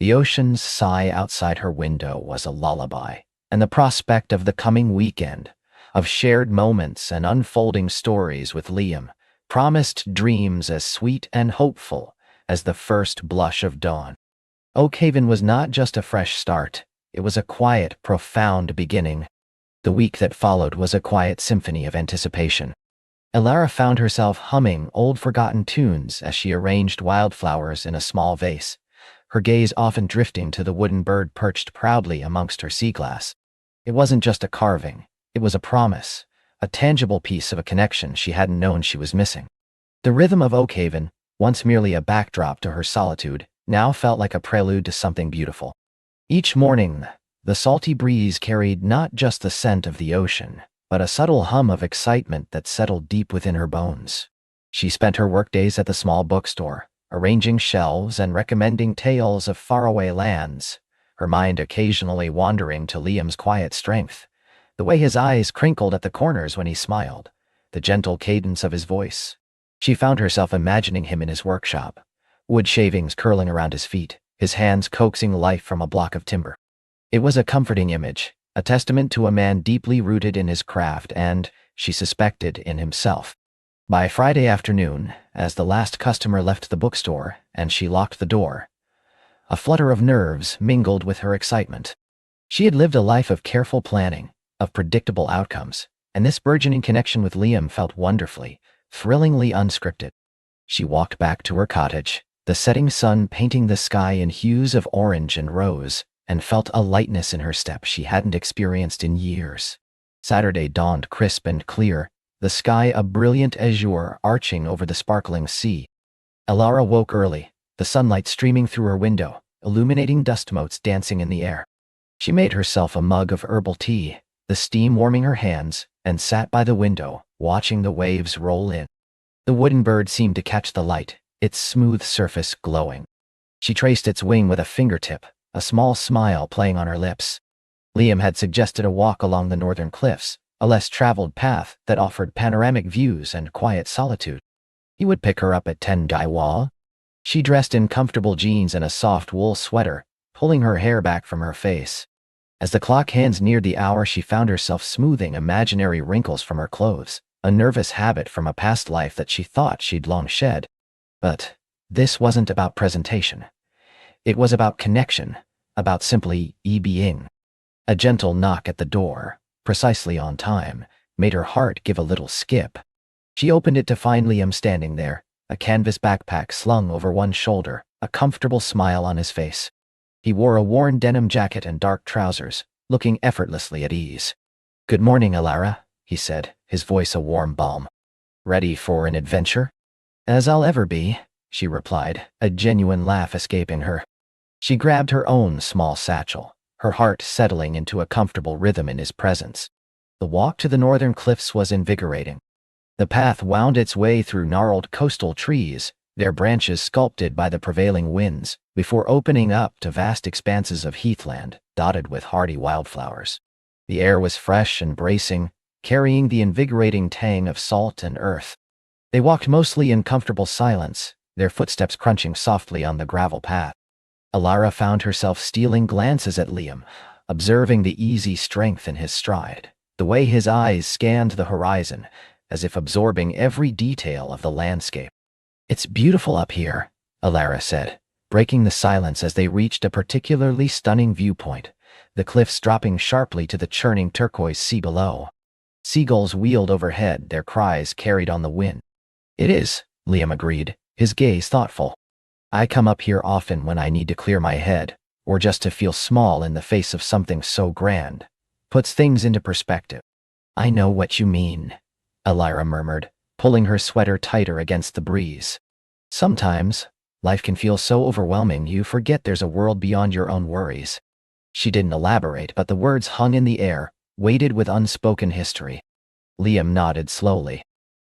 The ocean's sigh outside her window was a lullaby, and the prospect of the coming weekend, of shared moments and unfolding stories with Liam, promised dreams as sweet and hopeful as the first blush of dawn. Oak Haven was not just a fresh start, it was a quiet, profound beginning. The week that followed was a quiet symphony of anticipation. Elara found herself humming old forgotten tunes as she arranged wildflowers in a small vase, her gaze often drifting to the wooden bird perched proudly amongst her sea glass. It wasn't just a carving, it was a promise, a tangible piece of a connection she hadn't known she was missing. The rhythm of Oak Haven, once merely a backdrop to her solitude, now felt like a prelude to something beautiful. Each morning, the salty breeze carried not just the scent of the ocean, but a subtle hum of excitement that settled deep within her bones. She spent her workdays at the small bookstore, arranging shelves and recommending tales of faraway lands, her mind occasionally wandering to Liam's quiet strength, the way his eyes crinkled at the corners when he smiled, the gentle cadence of his voice. She found herself imagining him in his workshop, wood shavings curling around his feet, his hands coaxing life from a block of timber. It was a comforting image, a testament to a man deeply rooted in his craft and, she suspected, in himself. By Friday afternoon, as the last customer left the bookstore and she locked the door, a flutter of nerves mingled with her excitement. She had lived a life of careful planning, of predictable outcomes, and this burgeoning connection with Liam felt wonderfully, thrillingly unscripted. She walked back to her cottage, the setting sun painting the sky in hues of orange and rose, and felt a lightness in her step she hadn't experienced in years. Saturday dawned crisp and clear, the sky a brilliant azure arching over the sparkling sea. Elara woke early, the sunlight streaming through her window, illuminating dust motes dancing in the air. She made herself a mug of herbal tea, the steam warming her hands, and sat by the window, watching the waves roll in. The wooden bird seemed to catch the light, its smooth surface glowing. She traced its wing with a fingertip, a small smile playing on her lips. Liam had suggested a walk along the northern cliffs, a less traveled path that offered panoramic views and quiet solitude. He would pick her up at 10 Daiwa. She dressed in comfortable jeans and a soft wool sweater, pulling her hair back from her face. As the clock hands neared the hour, she found herself smoothing imaginary wrinkles from her clothes, a nervous habit from a past life that she thought she'd long shed. But this wasn't about presentation. It was about connection, about simply being. A gentle knock at the door, precisely on time, made her heart give a little skip. She opened it to find Liam standing there, a canvas backpack slung over one shoulder, a comfortable smile on his face. He wore a worn denim jacket and dark trousers, looking effortlessly at ease. "Good morning, Elara," he said, his voice a warm balm. "Ready for an adventure?" "As I'll ever be," she replied, a genuine laugh escaping her. She grabbed her own small satchel, her heart settling into a comfortable rhythm in his presence. The walk to the northern cliffs was invigorating. The path wound its way through gnarled coastal trees, their branches sculpted by the prevailing winds, before opening up to vast expanses of heathland, dotted with hardy wildflowers. The air was fresh and bracing, carrying the invigorating tang of salt and earth. They walked mostly in comfortable silence, their footsteps crunching softly on the gravel path. Elara found herself stealing glances at Liam, observing the easy strength in his stride, the way his eyes scanned the horizon, as if absorbing every detail of the landscape. "It's beautiful up here," Elara said, breaking the silence as they reached a particularly stunning viewpoint, the cliffs dropping sharply to the churning turquoise sea below. Seagulls wheeled overhead, their cries carried on the wind. "It is," Liam agreed, his gaze thoughtful. "I come up here often when I need to clear my head, or just to feel small in the face of something so grand. Puts things into perspective." "I know what you mean," Elara murmured, pulling her sweater tighter against the breeze. "Sometimes, life can feel so overwhelming you forget there's a world beyond your own worries." She didn't elaborate, but the words hung in the air, weighted with unspoken history. Liam nodded slowly.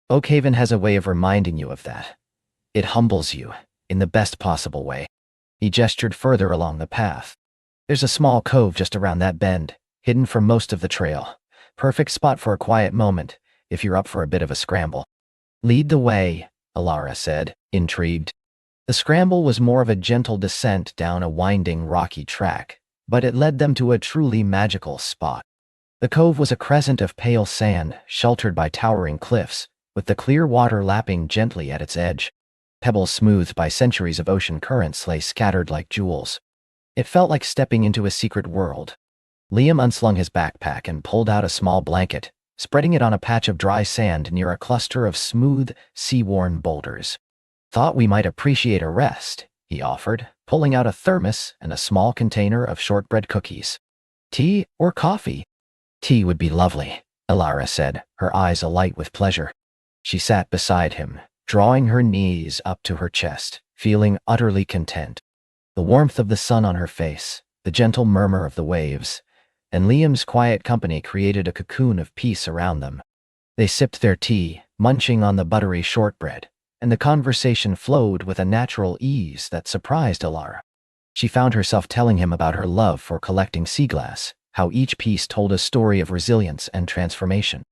"Oak Haven has a way of reminding you of that. It humbles you, in the best possible way." He gestured further along the path. "There's a small cove just around that bend, hidden from most of the trail. Perfect spot for a quiet moment, if you're up for a bit of a scramble." "Lead the way," Elara said, intrigued. The scramble was more of a gentle descent down a winding rocky track, but it led them to a truly magical spot. The cove was a crescent of pale sand, sheltered by towering cliffs, with the clear water lapping gently at its edge. Pebbles smoothed by centuries of ocean currents lay scattered like jewels. It felt like stepping into a secret world. Liam unslung his backpack and pulled out a small blanket, spreading it on a patch of dry sand near a cluster of smooth, sea-worn boulders. "Thought we might appreciate a rest," he offered, pulling out a thermos and a small container of shortbread cookies. "Tea or coffee?" "Tea would be lovely," Alara said, her eyes alight with pleasure. She sat beside him, drawing her knees up to her chest, feeling utterly content. The warmth of the sun on her face, the gentle murmur of the waves, and Liam's quiet company created a cocoon of peace around them. They sipped their tea, munching on the buttery shortbread, and the conversation flowed with a natural ease that surprised Alara. She found herself telling him about her love for collecting sea glass, how each piece told a story of resilience and transformation.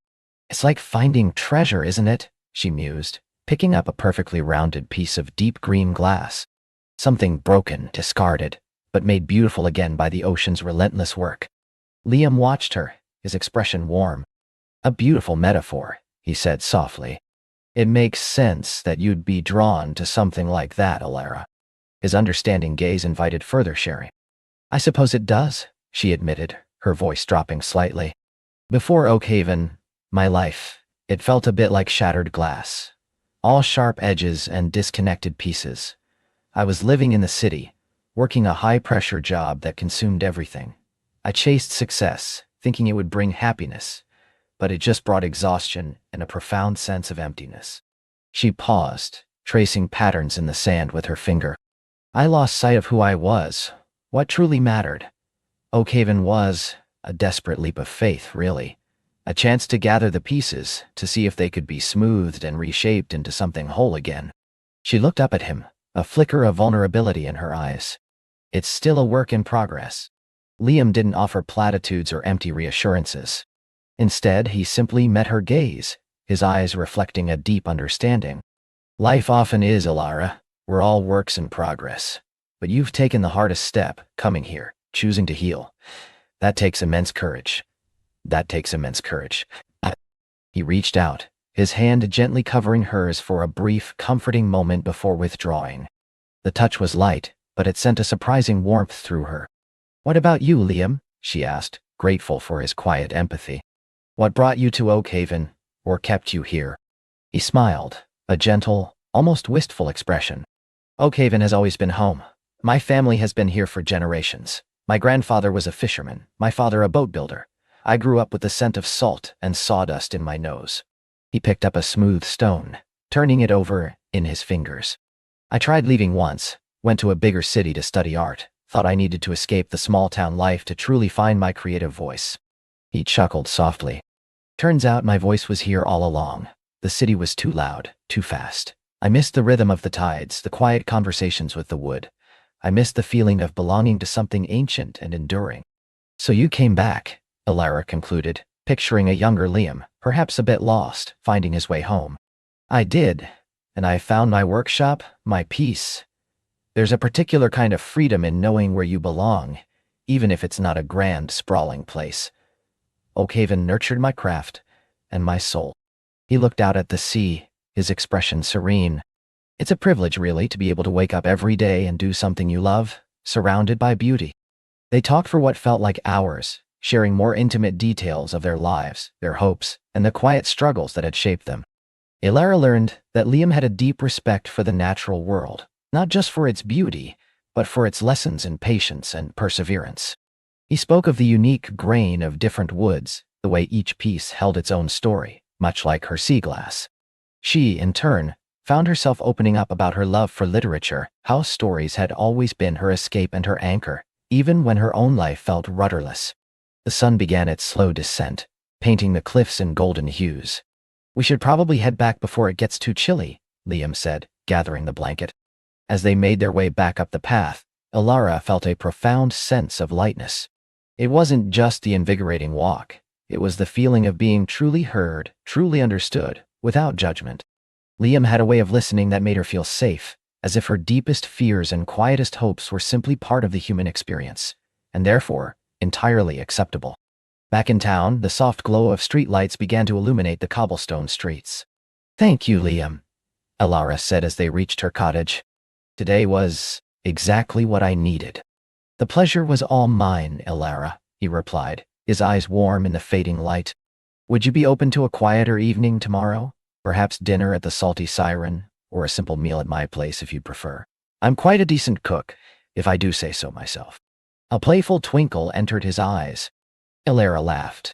"It's like finding treasure, isn't it?" she mused, picking up a perfectly rounded piece of deep green glass. Something broken, discarded, but made beautiful again by the ocean's relentless work. Liam watched her, his expression warm. "A beautiful metaphor," he said softly. "It makes sense that you'd be drawn to something like that, Alara." His understanding gaze invited further sharing. "I suppose it does," she admitted, her voice dropping slightly. "Before Oakhaven, my life, it felt a bit like shattered glass. All sharp edges and disconnected pieces. I was living in the city, working a high-pressure job that consumed everything. I chased success, thinking it would bring happiness, but it just brought exhaustion and a profound sense of emptiness." She paused, tracing patterns in the sand with her finger. "I lost sight of who I was, what truly mattered. Oakhaven was a desperate leap of faith, really. A chance to gather the pieces, to see if they could be smoothed and reshaped into something whole again." She looked up at him, a flicker of vulnerability in her eyes. "It's still a work in progress." Liam didn't offer platitudes or empty reassurances. Instead, he simply met her gaze, his eyes reflecting a deep understanding. "Life often is, Alara. We're all works in progress. But you've taken the hardest step, coming here, choosing to heal. That takes immense courage. That takes immense courage." He reached out, his hand gently covering hers for a brief, comforting moment before withdrawing. The touch was light, but it sent a surprising warmth through her. "What about you, Liam?" she asked, grateful for his quiet empathy. "What brought you to Oakhaven, or kept you here?" He smiled, a gentle, almost wistful expression. "Oakhaven has always been home. My family has been here for generations. My grandfather was a fisherman, my father a boat builder. I grew up with the scent of salt and sawdust in my nose." He picked up a smooth stone, turning it over in his fingers. "I tried leaving once, went to a bigger city to study art, thought I needed to escape the small-town life to truly find my creative voice." He chuckled softly. "Turns out my voice was here all along. The city was too loud, too fast. I missed the rhythm of the tides, the quiet conversations with the wood. I missed the feeling of belonging to something ancient and enduring." "So you came back," Alara concluded, picturing a younger Liam, perhaps a bit lost, finding his way home. "I did, and I found my workshop, my peace. There's a particular kind of freedom in knowing where you belong, even if it's not a grand, sprawling place. Oakhaven nurtured my craft and my soul." He looked out at the sea, his expression serene. "It's a privilege, really, to be able to wake up every day and do something you love, surrounded by beauty." They talked for what felt like hours, sharing more intimate details of their lives, their hopes, and the quiet struggles that had shaped them. Alara learned that Liam had a deep respect for the natural world, not just for its beauty, but for its lessons in patience and perseverance. He spoke of the unique grain of different woods, the way each piece held its own story, much like her sea glass. She, in turn, found herself opening up about her love for literature, how stories had always been her escape and her anchor, even when her own life felt rudderless. The sun began its slow descent, painting the cliffs in golden hues. "We should probably head back before it gets too chilly," Liam said, gathering the blanket. As they made their way back up the path, Alara felt a profound sense of lightness. It wasn't just the invigorating walk. It was the feeling of being truly heard, truly understood, without judgment. Liam had a way of listening that made her feel safe, as if her deepest fears and quietest hopes were simply part of the human experience, and therefore, entirely acceptable. Back in town, the soft glow of streetlights began to illuminate the cobblestone streets. "Thank you, Liam." Alara said as they reached her cottage. Today was exactly what I needed. The pleasure was all mine, Alara, he replied, his eyes warm in the fading light. Would you be open to a quieter evening tomorrow? Perhaps dinner at the Salty Siren, or a simple meal at my place if you'd prefer. I'm quite a decent cook, if I do say so myself. A playful twinkle entered his eyes. Alara laughed.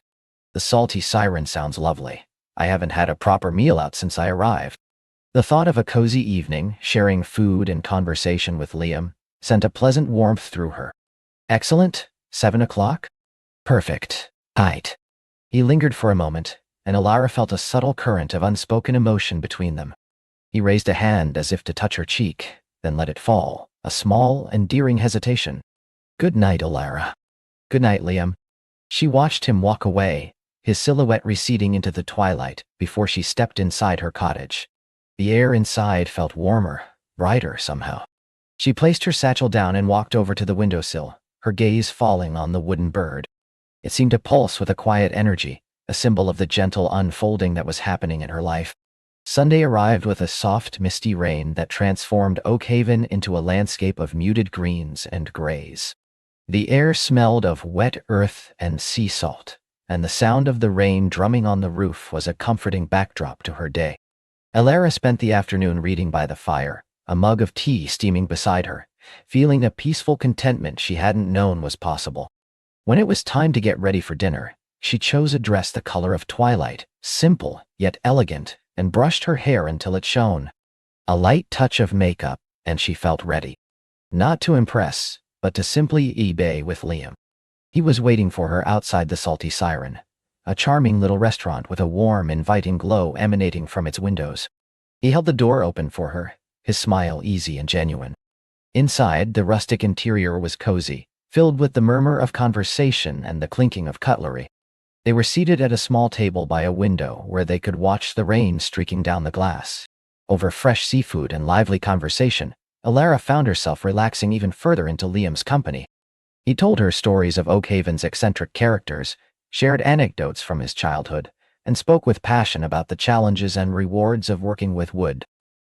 The Salty Siren sounds lovely. I haven't had a proper meal out since I arrived. The thought of a cozy evening, sharing food and conversation with Liam, sent a pleasant warmth through her. Excellent. 7 o'clock? Perfect. Tight. He lingered for a moment, and Alara felt a subtle current of unspoken emotion between them. He raised a hand as if to touch her cheek, then let it fall, a small, endearing hesitation. Good night, Alara. Good night, Liam. She watched him walk away, his silhouette receding into the twilight before she stepped inside her cottage. The air inside felt warmer, brighter somehow. She placed her satchel down and walked over to the windowsill, her gaze falling on the wooden bird. It seemed to pulse with a quiet energy, a symbol of the gentle unfolding that was happening in her life. Sunday arrived with a soft, misty rain that transformed Oakhaven into a landscape of muted greens and grays. The air smelled of wet earth and sea salt, and the sound of the rain drumming on the roof was a comforting backdrop to her day. Alara spent the afternoon reading by the fire, a mug of tea steaming beside her, feeling a peaceful contentment she hadn't known was possible. When it was time to get ready for dinner, she chose a dress the color of twilight, simple yet elegant, and brushed her hair until it shone. A light touch of makeup, and she felt ready. Not to impress, but to simply eBay with Liam. He was waiting for her outside the Salty Siren, a charming little restaurant with a warm, inviting glow emanating from its windows. He held the door open for her, his smile easy and genuine. Inside, the rustic interior was cozy, filled with the murmur of conversation and the clinking of cutlery. They were seated at a small table by a window where they could watch the rain streaking down the glass. Over fresh seafood and lively conversation, Alara found herself relaxing even further into Liam's company. He told her stories of Oakhaven's eccentric characters, shared anecdotes from his childhood, and spoke with passion about the challenges and rewards of working with wood.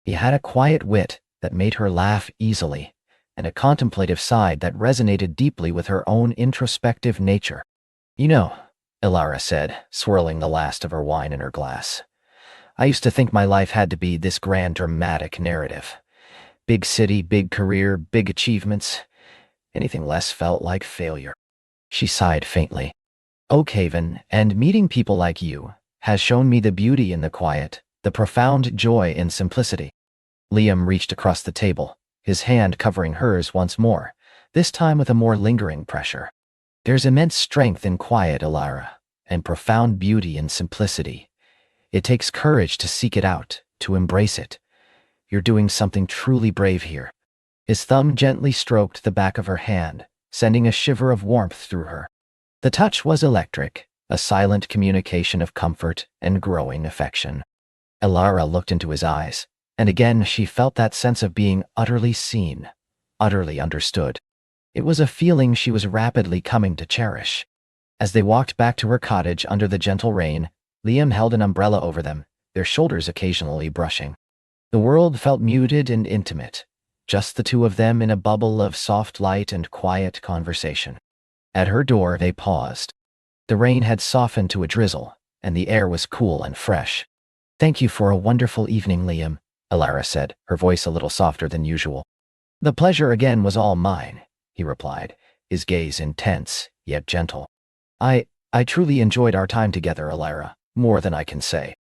He had a quiet wit that made her laugh easily, and a contemplative side that resonated deeply with her own introspective nature. You know, Alara said, swirling the last of her wine in her glass, I used to think my life had to be this grand dramatic narrative. Big city, big career, big achievements. Anything less felt like failure. She sighed faintly. Oakhaven, and meeting people like you, has shown me the beauty in the quiet, the profound joy in simplicity. Liam reached across the table, his hand covering hers once more, this time with a more lingering pressure. There's immense strength in quiet, Alara, and profound beauty in simplicity. It takes courage to seek it out, to embrace it. You're doing something truly brave here. His thumb gently stroked the back of her hand, sending a shiver of warmth through her. The touch was electric, a silent communication of comfort and growing affection. Alara looked into his eyes, and again she felt that sense of being utterly seen, utterly understood. It was a feeling she was rapidly coming to cherish. As they walked back to her cottage under the gentle rain, Liam held an umbrella over them, their shoulders occasionally brushing. The world felt muted and intimate, just the two of them in a bubble of soft light and quiet conversation. At her door they paused. The rain had softened to a drizzle, and the air was cool and fresh. Thank you for a wonderful evening, Liam, Alara said, her voice a little softer than usual. The pleasure again was all mine, he replied, his gaze intense, yet gentle. I truly enjoyed our time together, Alara, more than I can say.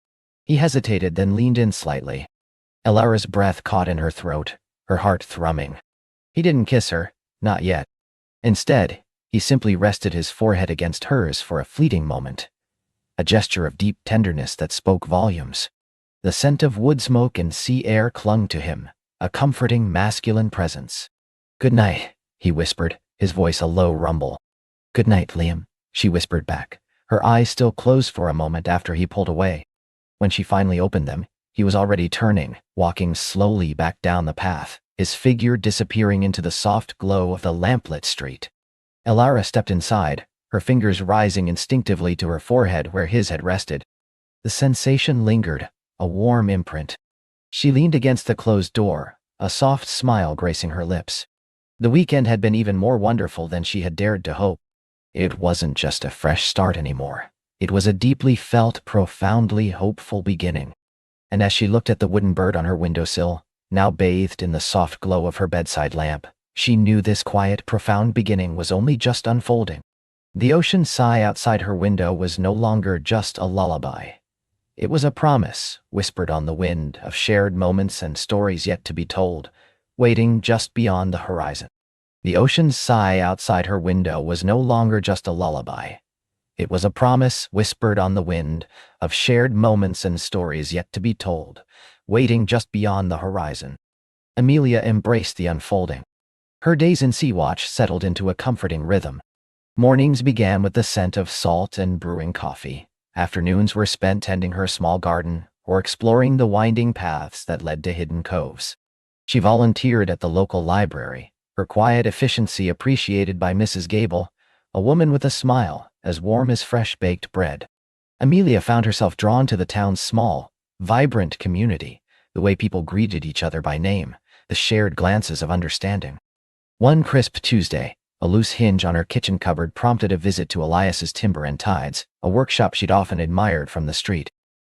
He hesitated, then leaned in slightly. Alara's breath caught in her throat, her heart thrumming. He didn't kiss her, not yet. Instead, he simply rested his forehead against hers for a fleeting moment, a gesture of deep tenderness that spoke volumes. The scent of wood smoke and sea air clung to him, a comforting masculine presence. Good night, he whispered, his voice a low rumble. Good night, Liam, she whispered back, her eyes still closed for a moment after he pulled away. When she finally opened them, he was already turning, walking slowly back down the path, his figure disappearing into the soft glow of the lamplit street. Alara stepped inside, her fingers rising instinctively to her forehead where his had rested. The sensation lingered, a warm imprint. She leaned against the closed door, a soft smile gracing her lips. The weekend had been even more wonderful than she had dared to hope. It wasn't just a fresh start anymore. It was a deeply felt, profoundly hopeful beginning. And as she looked at the wooden bird on her windowsill, now bathed in the soft glow of her bedside lamp, she knew this quiet, profound beginning was only just unfolding. The ocean sigh outside her window was no longer just a lullaby. It was a promise, whispered on the wind, of shared moments and stories yet to be told, waiting just beyond the horizon. The ocean's sigh outside her window was no longer just a lullaby. It was a promise, whispered on the wind, of shared moments and stories yet to be told, waiting just beyond the horizon. Amelia embraced the unfolding. Her days in Sea-Watch settled into a comforting rhythm. Mornings began with the scent of salt and brewing coffee. Afternoons were spent tending her small garden or exploring the winding paths that led to hidden coves. She volunteered at the local library, her quiet efficiency appreciated by Mrs. Gable, a woman with a smile as warm as fresh-baked bread. Amelia found herself drawn to the town's small, vibrant community, the way people greeted each other by name, the shared glances of understanding. One crisp Tuesday, a loose hinge on her kitchen cupboard prompted a visit to Elias's Timber and Tides, a workshop she'd often admired from the street.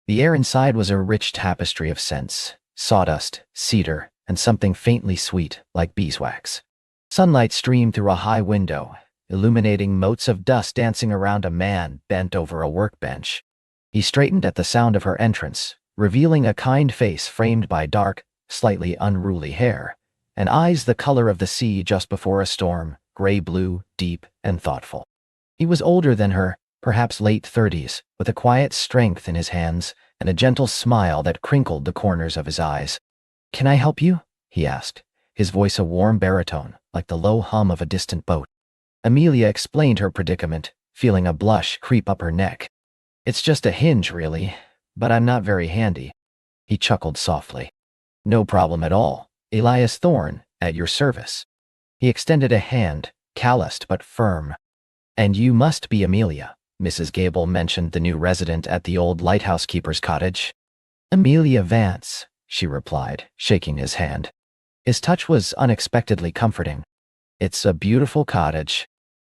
The air inside was a rich tapestry of scents, sawdust, cedar, and something faintly sweet, like beeswax. Sunlight streamed through a high window, illuminating motes of dust dancing around a man bent over a workbench. He straightened at the sound of her entrance, revealing a kind face framed by dark, slightly unruly hair, and eyes the color of the sea just before a storm, gray-blue, deep, and thoughtful. He was older than her, perhaps late 30s, with a quiet strength in his hands and a gentle smile that crinkled the corners of his eyes. "Can I help you?" he asked, his voice a warm baritone, like the low hum of a distant boat. Amelia explained her predicament, feeling a blush creep up her neck. "It's just a hinge, really, but I'm not very handy." He chuckled softly. "No problem at all. Elias Thorne, at your service." He extended a hand, calloused but firm. "And you must be Amelia," Mrs. Gable mentioned the new resident at the old lighthouse keeper's cottage. "Amelia Vance," she replied, shaking his hand. His touch was unexpectedly comforting. "It's a beautiful cottage."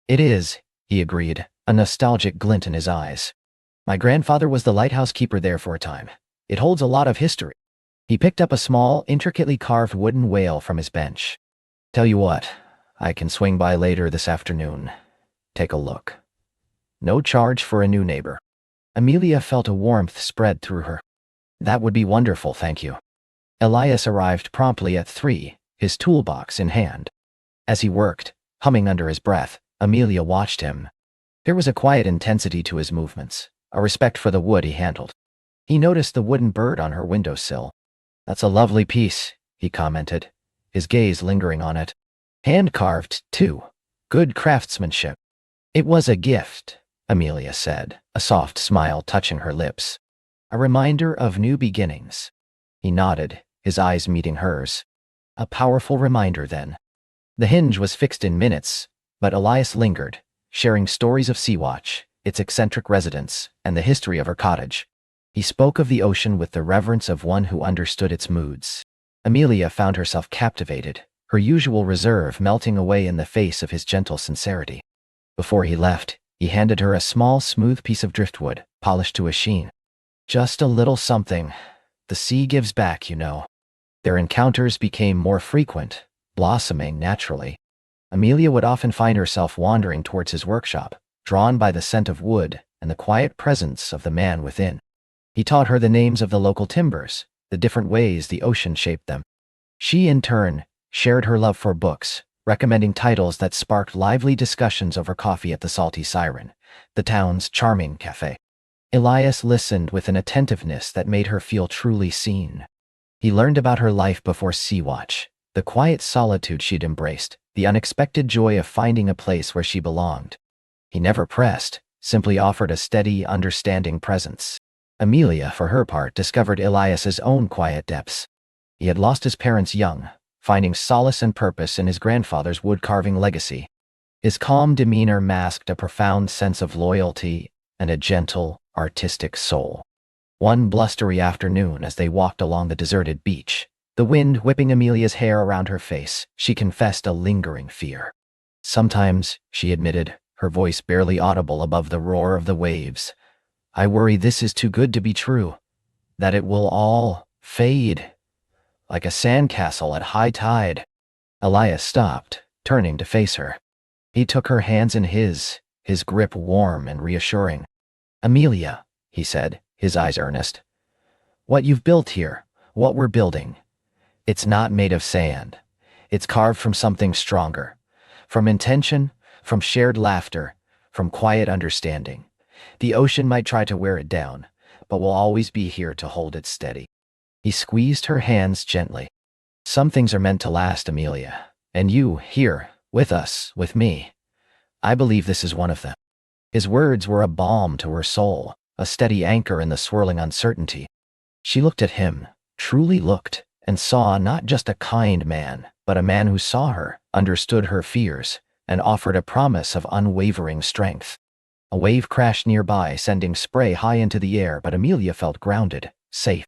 "It is," he agreed, a nostalgic glint in his eyes. "My grandfather was the lighthouse keeper there for a time. It holds a lot of history." He picked up a small, intricately carved wooden whale from his bench. "Tell you what, I can swing by later this afternoon. Take a look. No charge for a new neighbor." Amelia felt a warmth spread through her. "That would be wonderful, thank you." Elias arrived promptly at 3, his toolbox in hand. As he worked, humming under his breath, Amelia watched him. There was a quiet intensity to his movements, a respect for the wood he handled. He noticed the wooden bird on her windowsill. "That's a lovely piece," he commented, his gaze lingering on it. "Hand-carved, too. Good craftsmanship." "It was a gift," Amelia said, a soft smile touching her lips. "A reminder of new beginnings." He nodded, his eyes meeting hers. "A powerful reminder, then." The hinge was fixed in minutes, but Elias lingered, sharing stories of Sea-Watch, its eccentric residents, and the history of her cottage. He spoke of the ocean with the reverence of one who understood its moods. Amelia found herself captivated, her usual reserve melting away in the face of his gentle sincerity. Before he left, he handed her a small, smooth piece of driftwood, polished to a sheen. "Just a little something. The sea gives back, you know." Their encounters became more frequent, blossoming naturally. Amelia would often find herself wandering towards his workshop, drawn by the scent of wood and the quiet presence of the man within. He taught her the names of the local timbers, the different ways the ocean shaped them. She, in turn, shared her love for books, recommending titles that sparked lively discussions over coffee at the Salty Siren, the town's charming cafe. Elias listened with an attentiveness that made her feel truly seen. He learned about her life before Sea-Watch, the quiet solitude she'd embraced, the unexpected joy of finding a place where she belonged. He never pressed, simply offered a steady, understanding presence. Amelia, for her part, discovered Elias's own quiet depths. He had lost his parents young, finding solace and purpose in his grandfather's wood-carving legacy. His calm demeanor masked a profound sense of loyalty and a gentle, artistic soul. One blustery afternoon as they walked along the deserted beach, the wind whipping Amelia's hair around her face, she confessed a lingering fear. Sometimes, she admitted, her voice barely audible above the roar of the waves, I worry this is too good to be true, that it will all fade, like a sandcastle at high tide. Elias stopped, turning to face her. He took her hands in his grip warm and reassuring. Amelia, he said, his eyes earnest. What you've built here, what we're building, it's not made of sand. It's carved from something stronger. From intention, from shared laughter, from quiet understanding. The ocean might try to wear it down, but we'll always be here to hold it steady. He squeezed her hands gently. Some things are meant to last, Amelia. And you, here, with us, with me. I believe this is one of them. His words were a balm to her soul, a steady anchor in the swirling uncertainty. She looked at him, truly looked, and saw not just a kind man, but a man who saw her, understood her fears, and offered a promise of unwavering strength. A wave crashed nearby, sending spray high into the air, but Amelia felt grounded, safe.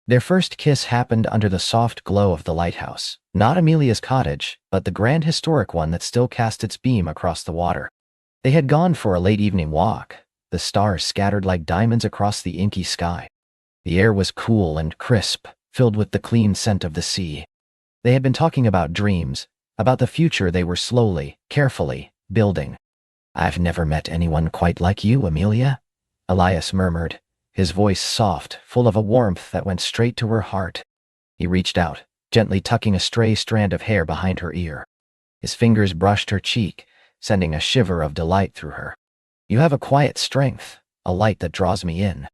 Their first kiss happened under the soft glow of the lighthouse, not Amelia's cottage, but the grand historic one that still cast its beam across the water. They had gone for a late evening walk, the stars scattered like diamonds across the inky sky. The air was cool and crisp, filled with the clean scent of the sea. They had been talking about dreams, about the future they were slowly, carefully, building. I've never met anyone quite like you, Amelia, Elias murmured, his voice soft, full of a warmth that went straight to her heart. He reached out, gently tucking a stray strand of hair behind her ear. His fingers brushed her cheek, sending a shiver of delight through her. You have a quiet strength, a light that draws me in.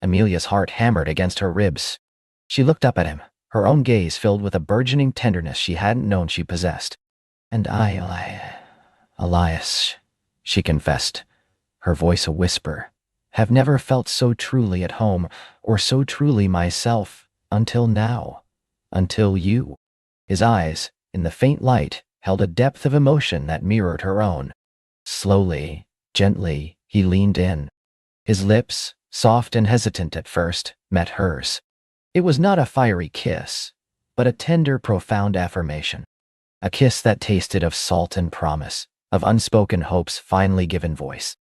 Amelia's heart hammered against her ribs. She looked up at him, her own gaze filled with a burgeoning tenderness she hadn't known she possessed. And Elias, she confessed, her voice a whisper, have never felt so truly at home, or so truly myself, until now. Until you. His eyes, in the faint light, held a depth of emotion that mirrored her own. Slowly, gently, he leaned in. His lips, soft and hesitant at first, met hers. It was not a fiery kiss, but a tender, profound affirmation. A kiss that tasted of salt and promise, of unspoken hopes finally given voice.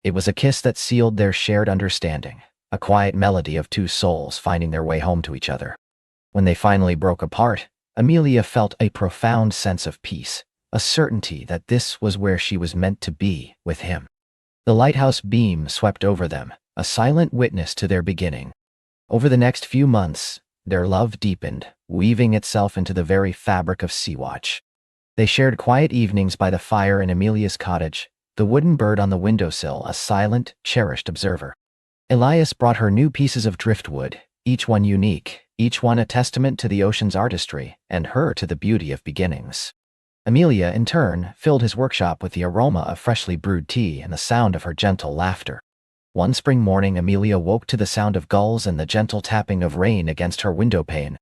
It was a kiss that sealed their shared understanding, a quiet melody of two souls finding their way home to each other. When they finally broke apart, Amelia felt a profound sense of peace, a certainty that this was where she was meant to be, with him. The lighthouse beam swept over them, a silent witness to their beginning. Over the next few months, their love deepened, weaving itself into the very fabric of Sea-Watch. They shared quiet evenings by the fire in Amelia's cottage, the wooden bird on the windowsill a silent, cherished observer. Elias brought her new pieces of driftwood, each one unique, each one a testament to the ocean's artistry, and her to the beauty of beginnings. Amelia, in turn, filled his workshop with the aroma of freshly brewed tea and the sound of her gentle laughter. One spring morning, Amelia woke to the sound of gulls and the gentle tapping of rain against her window pane.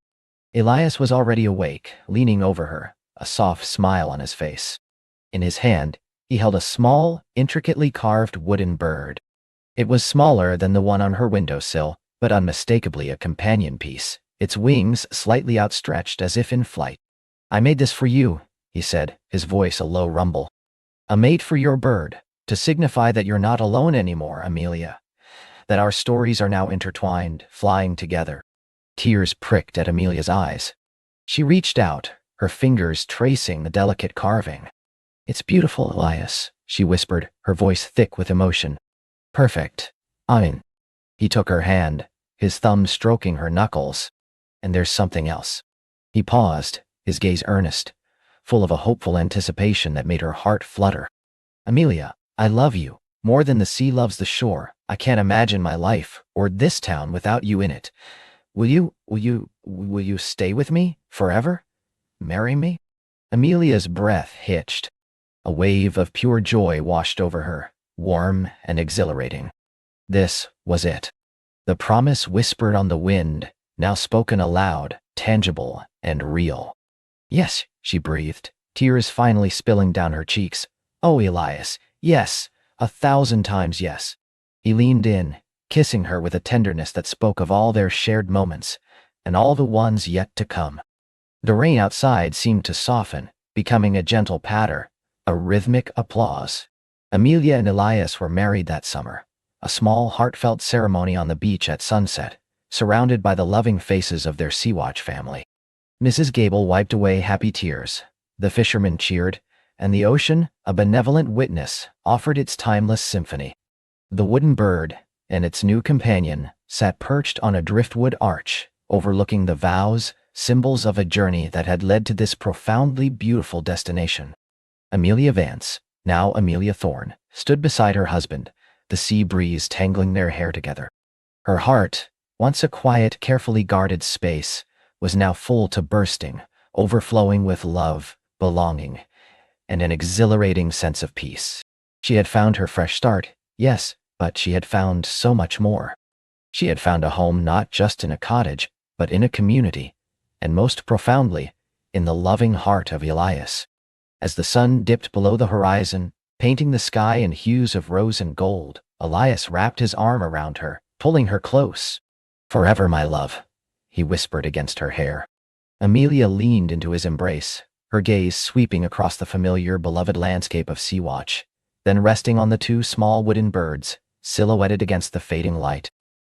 Elias was already awake, leaning over her, a soft smile on his face. In his hand, he held a small, intricately carved wooden bird. It was smaller than the one on her windowsill, but unmistakably a companion piece, its wings slightly outstretched as if in flight. I made this for you, he said, his voice a low rumble. A mate for your bird, to signify that you're not alone anymore, Amelia. That our stories are now intertwined, flying together. Tears pricked at Amelia's eyes. She reached out, her fingers tracing the delicate carving. It's beautiful, Elias, she whispered, her voice thick with emotion. Perfect. He took her hand, his thumb stroking her knuckles. And there's something else. He paused, his gaze earnest, full of a hopeful anticipation that made her heart flutter. Amelia, I love you, more than the sea loves the shore. I can't imagine my life, or this town, without you in it. Will you stay with me, forever? Marry me? Amelia's breath hitched. A wave of pure joy washed over her, warm and exhilarating. This was it. The promise whispered on the wind, now spoken aloud, tangible and real. Yes, she breathed, tears finally spilling down her cheeks. Oh, Elias, yes, 1,000 times yes. He leaned in, kissing her with a tenderness that spoke of all their shared moments and all the ones yet to come. The rain outside seemed to soften, becoming a gentle patter, a rhythmic applause. Amelia and Elias were married that summer, a small heartfelt ceremony on the beach at sunset, surrounded by the loving faces of their Sea-Watch family. Mrs. Gable wiped away happy tears, the fishermen cheered, and the ocean, a benevolent witness, offered its timeless symphony. The wooden bird, and its new companion, sat perched on a driftwood arch, overlooking the vows, symbols of a journey that had led to this profoundly beautiful destination. Amelia Vance, now Amelia Thorne, stood beside her husband, the sea breeze tangling their hair together. Her heart, once a quiet, carefully guarded space, was now full to bursting, overflowing with love, belonging, and an exhilarating sense of peace. She had found her fresh start, yes, but she had found so much more. She had found a home not just in a cottage, but in a community, and most profoundly, in the loving heart of Elias. As the sun dipped below the horizon, painting the sky in hues of rose and gold, Elias wrapped his arm around her, pulling her close. "Forever, my love," he whispered against her hair. Amelia leaned into his embrace, her gaze sweeping across the familiar, beloved landscape of Sea-Watch, then resting on the two small wooden birds, silhouetted against the fading light.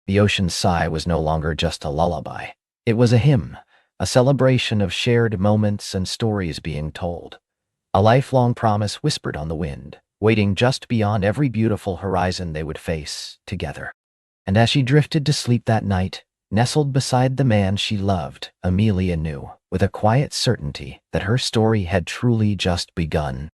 The ocean's sigh was no longer just a lullaby. It was a hymn, a celebration of shared moments and stories being told. A lifelong promise whispered on the wind, waiting just beyond every beautiful horizon they would face together. And as she drifted to sleep that night, nestled beside the man she loved, Amelia knew, with a quiet certainty, that her story had truly just begun.